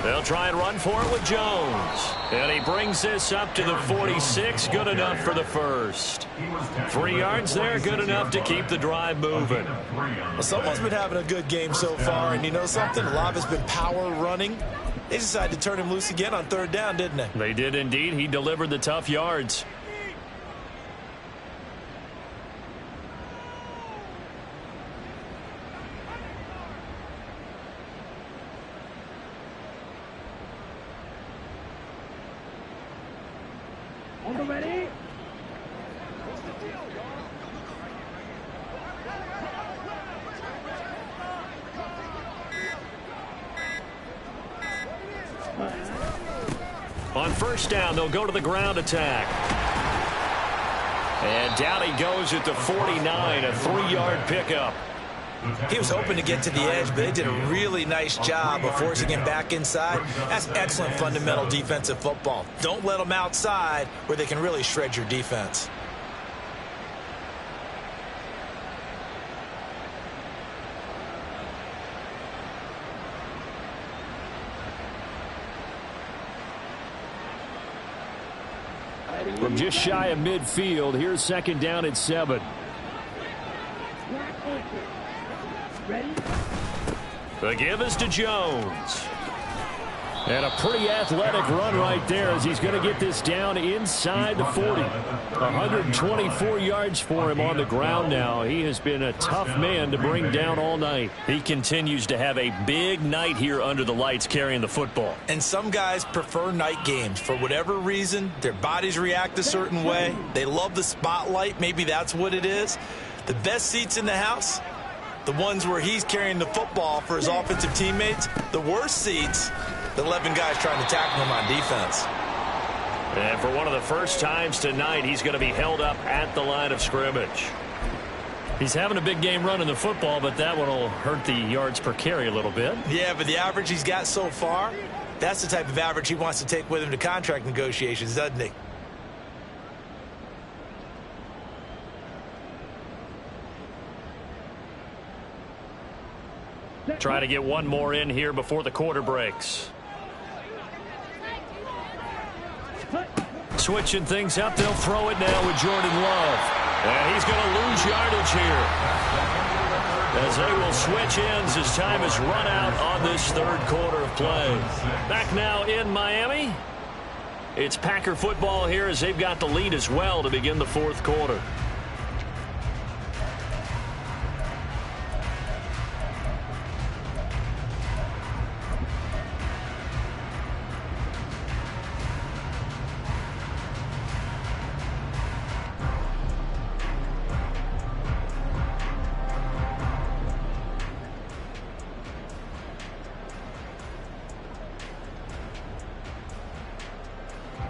They'll try and run for it with Jones. And he brings this up to the 46. Good enough for the 1st. 3 yards there, good enough to keep the drive moving. Well, someone's been having a good game so far, and you know something? A lot has been power running. They decided to turn him loose again on 3rd down, didn't they? They did indeed. He delivered the tough yards. On the ready. On first down, they'll go to the ground attack. And down he goes at the 49, a 3-yard pickup. He was hoping to get to the edge, but they did a really nice job of forcing him back inside. That's excellent fundamental defensive football. Don't let them outside where they can really shred your defense. From just shy of midfield, here's second down at 7. Ready? The give is to Jones. And a pretty athletic run right there as he's going to get this down inside the 40. 124 yards for him on the ground now. He has been a tough man to bring down all night. He continues to have a big night here under the lights carrying the football. And some guys prefer night games. For whatever reason, their bodies react a certain way. They love the spotlight. Maybe that's what it is. The best seats in the house, the ones where he's carrying the football for his offensive teammates. The worst seats, the 11 guys trying to tackle him on defense. And for one of the first times tonight, he's going to be held up at the line of scrimmage. He's having a big game running the football, but that one will hurt the yards per carry a little bit. Yeah, but the average he's got so far, that's the type of average he wants to take with him to contract negotiations, doesn't he? Try to get one more in here before the quarter breaks. Switching things up, they'll throw it now with Jordan Love. And he's going to lose yardage here, as they will switch ends as time has run out on this third quarter of play. Back now in Miami. It's Packer football here as they've got the lead as well to begin the fourth quarter.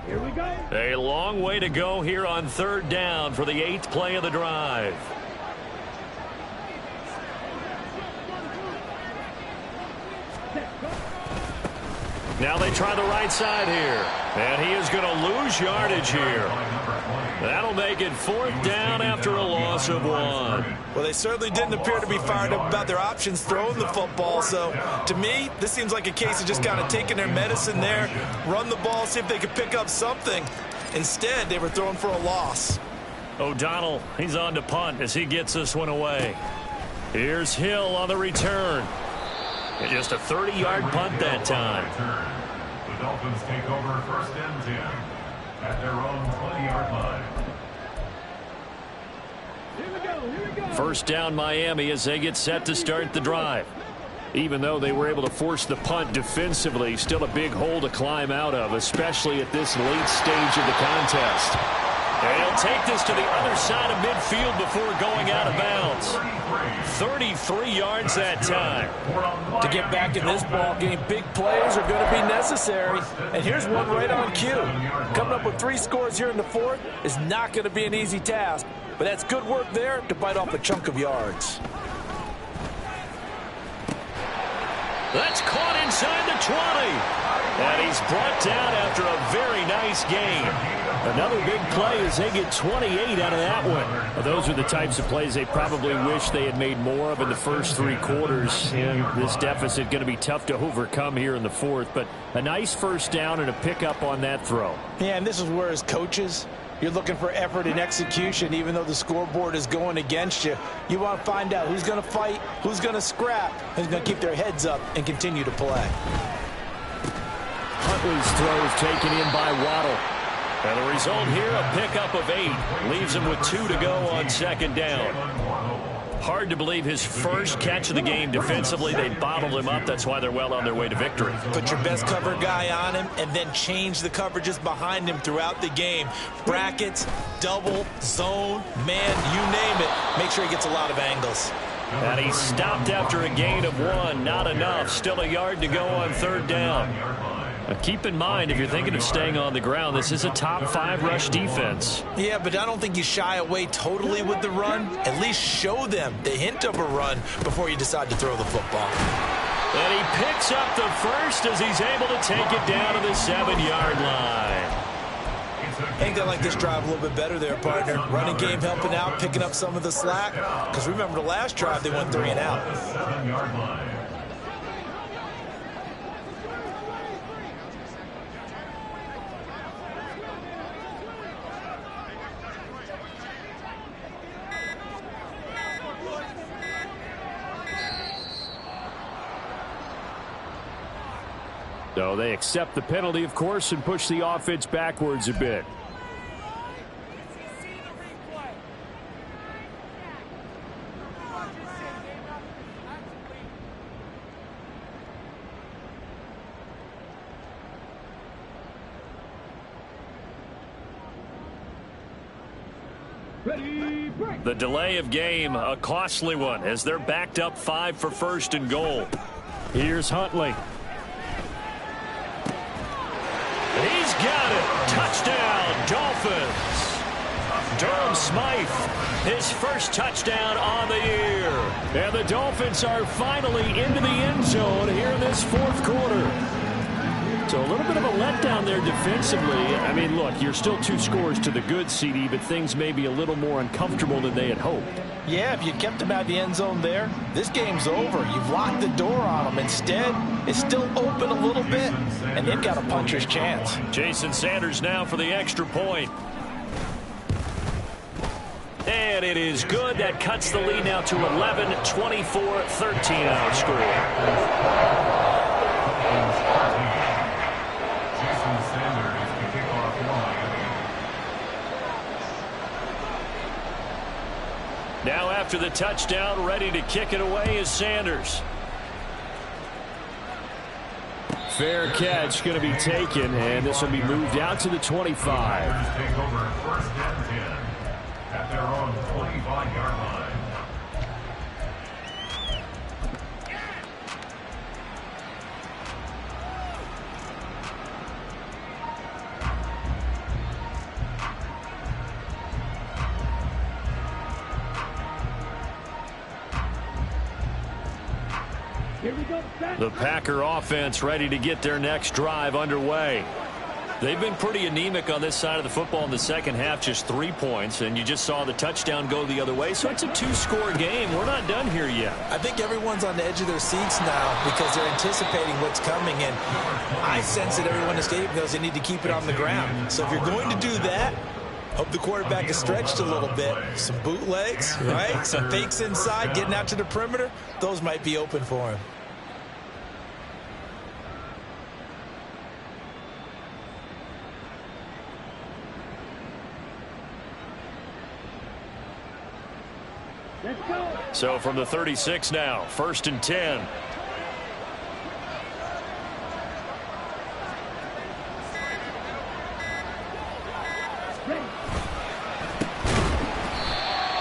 Here we go. A long way to go here on third down for the 8th play of the drive. Now they try the right side here. And he is going to lose yardage here. That'll make it fourth down after a loss of 1. Well, they certainly didn't appear to be fired up about their options throwing the football. So, to me, this seems like a case of just kind of taking their medicine there, run the ball, see if they could pick up something. Instead, they were throwing for a loss. O'Donnell, he's on to punt as he gets this one away. Here's Hill on the return. And just a 30-yard punt that time. The Dolphins take over first and 10 at their own 20-yard line. Here we go. First down Miami as they get set to start the drive. Even though they were able to force the punt defensively, still a big hole to climb out of, especially at this late stage of the contest. And he'll take this to the other side of midfield before going out of bounds. 33 yards that time. To get back in this ball game, big plays are going to be necessary. And here's one right on cue. Coming up with 3 scores here in the fourth is not going to be an easy task. But that's good work there to bite off a chunk of yards. That's caught inside the 20. And he's brought down after a very nice game. Another big play as they get 28 out of that one. Well, those are the types of plays they probably wish they had made more of in the first 3 quarters. And this deficit going to be tough to overcome here in the fourth. But a nice first down and a pickup on that throw. Yeah, and this is where as coaches, you're looking for effort and execution, even though the scoreboard is going against you. You want to find out who's going to fight, who's going to scrap, who's going to keep their heads up and continue to play. Huntley's throw is taken in by Waddle. And the result here, a pickup of 8. Leaves him with 2 to go on second down. Hard to believe his first catch of the game defensively. They bottled him up. That's why they're well on their way to victory. Put your best cover guy on him and then change the coverages behind him throughout the game. Brackets, double, zone, man, you name it. Make sure he gets a lot of angles. And he stopped after a gain of 1. Not enough. Still a yard to go on 3rd down. Keep in mind, if you're thinking of staying on the ground, this is a top 5 rush defense. Yeah, but I don't think you shy away totally with the run. At least show them the hint of a run before you decide to throw the football. And he picks up the first as he's able to take it down to the 7-yard line. I think they like this drive a little bit better there, partner. Running game helping out, picking up some of the slack. Because remember the last drive, they went 3 and out. 7-yard line. So they accept the penalty, of course, and push the offense backwards a bit. Ready, break. The delay of game, a costly one, as they're backed up 5 for 1st and goal. Here's Huntley. He's got it. Touchdown, Dolphins. Durham Smythe, his first touchdown on the year. And the Dolphins are finally into the end zone here in this 4th quarter. So a little bit of a letdown there defensively. I mean, look, you're still 2 scores to the good, CD, but things may be a little more uncomfortable than they had hoped. Yeah, if you kept him out of the end zone there, this game's over. You've locked the door on him. Instead, it's still open a little bit, and they've got a puncher's chance. Jason Sanders now for the extra point. And it is good. That cuts the lead now to 11, 24-13 our score. Jason Sanders, the kickoff for Miami. Now after the touchdown, ready to kick it away is Sanders. Fair catch going to be taken, and this will be moved out to the 25. Take over 1st and 10 at their own 25-yard line. Here we go. Set. The Packer offense ready to get their next drive underway. They've been pretty anemic on this side of the football in the second half, just 3 points, and you just saw the touchdown go the other way, so it's a 2-score game. We're not done here yet. I think everyone's on the edge of their seats now because they're anticipating what's coming, and I sense that everyone in the stadium knows they need to keep it on the ground. So if you're going to do that, hope the quarterback is stretched a little bit. Some bootlegs, right? Some fakes inside, getting out to the perimeter. Those might be open for him. Let's go. So from the 36 now, 1st and 10. Ready.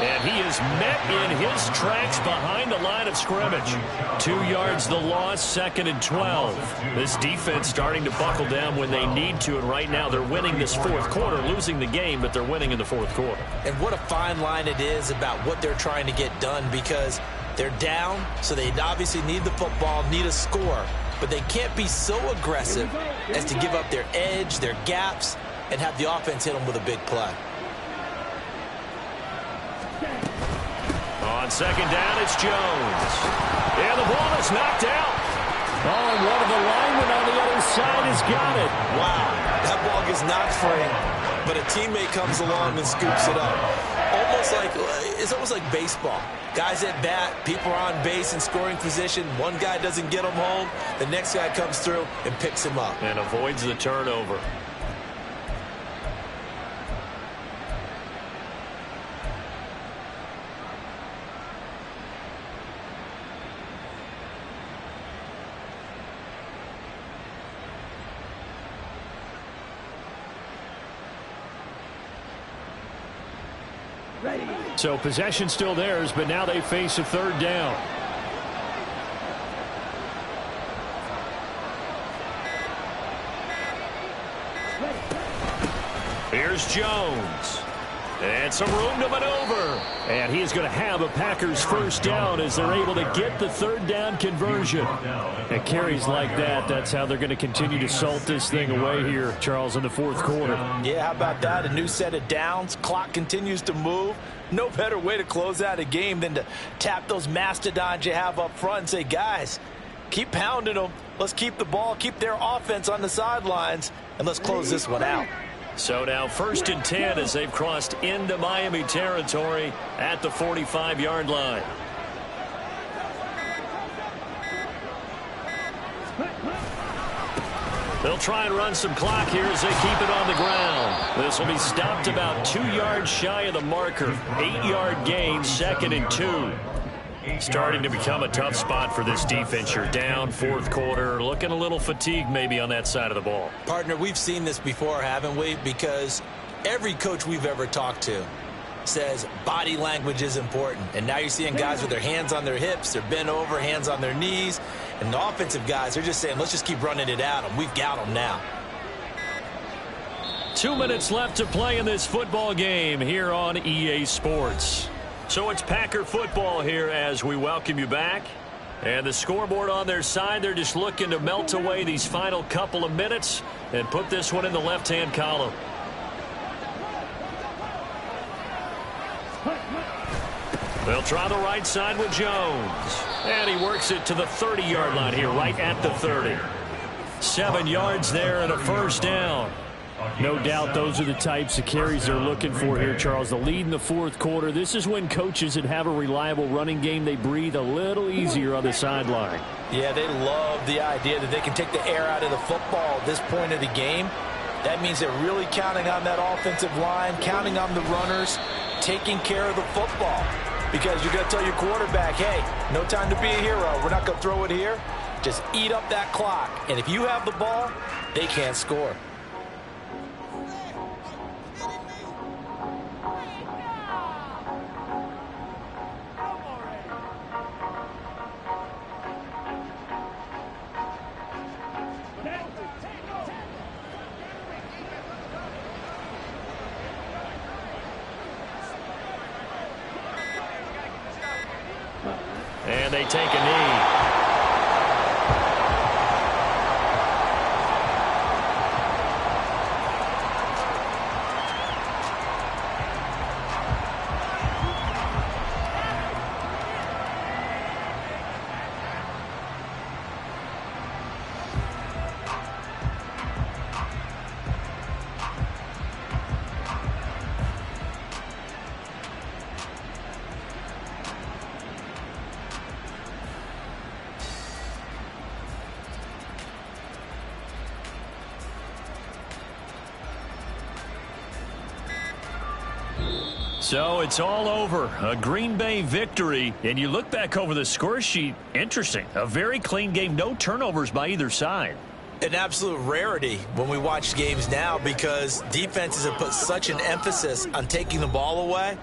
And he is met in his tracks behind the line of scrimmage. 2 yards the loss, 2nd and 12. This defense starting to buckle down when they need to, and right now they're winning this 4th quarter, losing the game, but they're winning in the 4th quarter. And what a fine line it is about what they're trying to get done, because they're down, so they obviously need the football, need a score, but they can't be so aggressive as to give up their edge, their gaps, and have the offense hit them with a big play. On 2nd down, it's Jones. And the ball is knocked out. Oh, and one of the linemen on the other side has got it. Wow, that ball gets knocked free, but a teammate comes along and scoops it up. It's almost like baseball. Guys at bat, people are on base in scoring position. One guy doesn't get him home. The next guy comes through and picks him up. And avoids the turnover. Ready. So possession still theirs, but now they face a third down. Here's Jones. And some room to maneuver. And he's going to have a Packers first down as they're able to get the third down conversion. And carries like that, that's how they're going to continue to salt this thing away here, Charles, in the fourth quarter. Yeah, how about that? A new set of downs. Clock continues to move. No better way to close out a game than to tap those mastodons you have up front and say, guys, keep pounding them. Let's keep the ball, keep their offense on the sidelines, and let's close this one out. So now 1st and 10 as they've crossed into Miami territory at the 45-yard line. They'll try and run some clock here as they keep it on the ground. This will be stopped about 2 yards shy of the marker. 8-yard gain, 2nd and 2. Starting to become a tough spot for this defense. You're down, fourth quarter, looking a little fatigued maybe on that side of the ball. Partner, we've seen this before, haven't we? Because every coach we've ever talked to says body language is important. And now you're seeing guys with their hands on their hips, they're bent over, hands on their knees. And the offensive guys, they're just saying, let's just keep running it at them. We've got them now. 2 minutes left to play in this football game here on EA Sports. So it's Packer football here as we welcome you back. And the scoreboard on their side, they're just looking to melt away these final couple of minutes and put this one in the left-hand column. They'll try the right side with Jones. And he works it to the 30-yard line here, right at the 30. 7 yards there and a first down. No doubt those are the types of carries they're looking for here, Charles. The lead in the fourth quarter. This is when coaches that have a reliable running game, they breathe a little easier on the sideline. Yeah, they love the idea that they can take the air out of the football at this point of the game. That means they're really counting on that offensive line, counting on the runners, taking care of the football. Because you're going to tell your quarterback, hey, no time to be a hero. We're not going to throw it here. Just eat up that clock. And if you have the ball, they can't score. And they take a knee. So it's all over. A Green Bay victory. And you look back over the score sheet, interesting. A very clean game. No turnovers by either side. An absolute rarity when we watch games now because defenses have put such an emphasis on taking the ball away.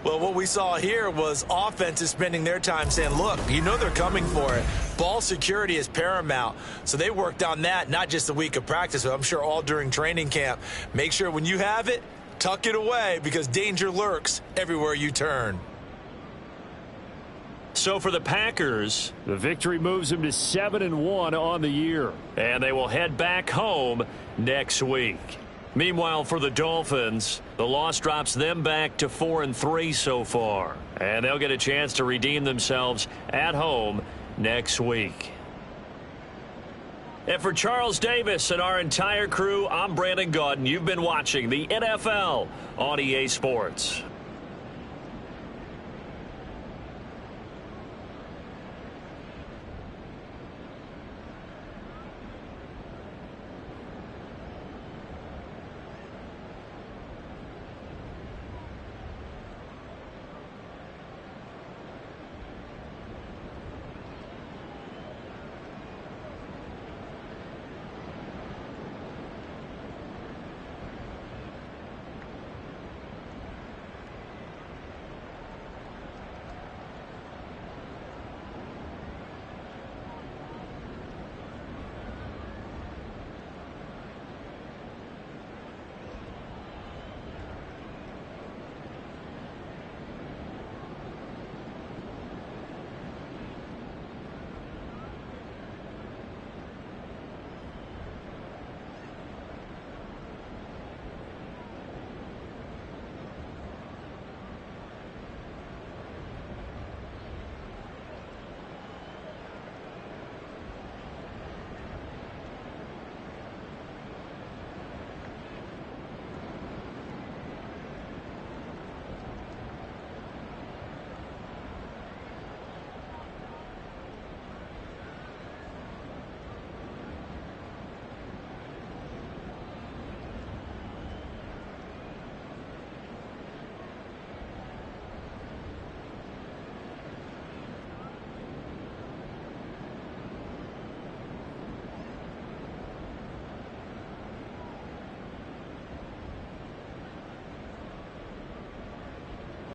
Well, what we saw here was offenses spending their time saying, look, you know they're coming for it. Ball security is paramount. So they worked on that, not just a week of practice, but I'm sure all during training camp. Make sure when you have it, tuck it away because danger lurks everywhere you turn. So for the Packers, the victory moves them to 7-1 on the year. And they will head back home next week. Meanwhile, for the Dolphins, the loss drops them back to 4-3 so far. And they'll get a chance to redeem themselves at home next week. And for Charles Davis and our entire crew, I'm Brandon Gaudin. You've been watching the NFL on EA Sports.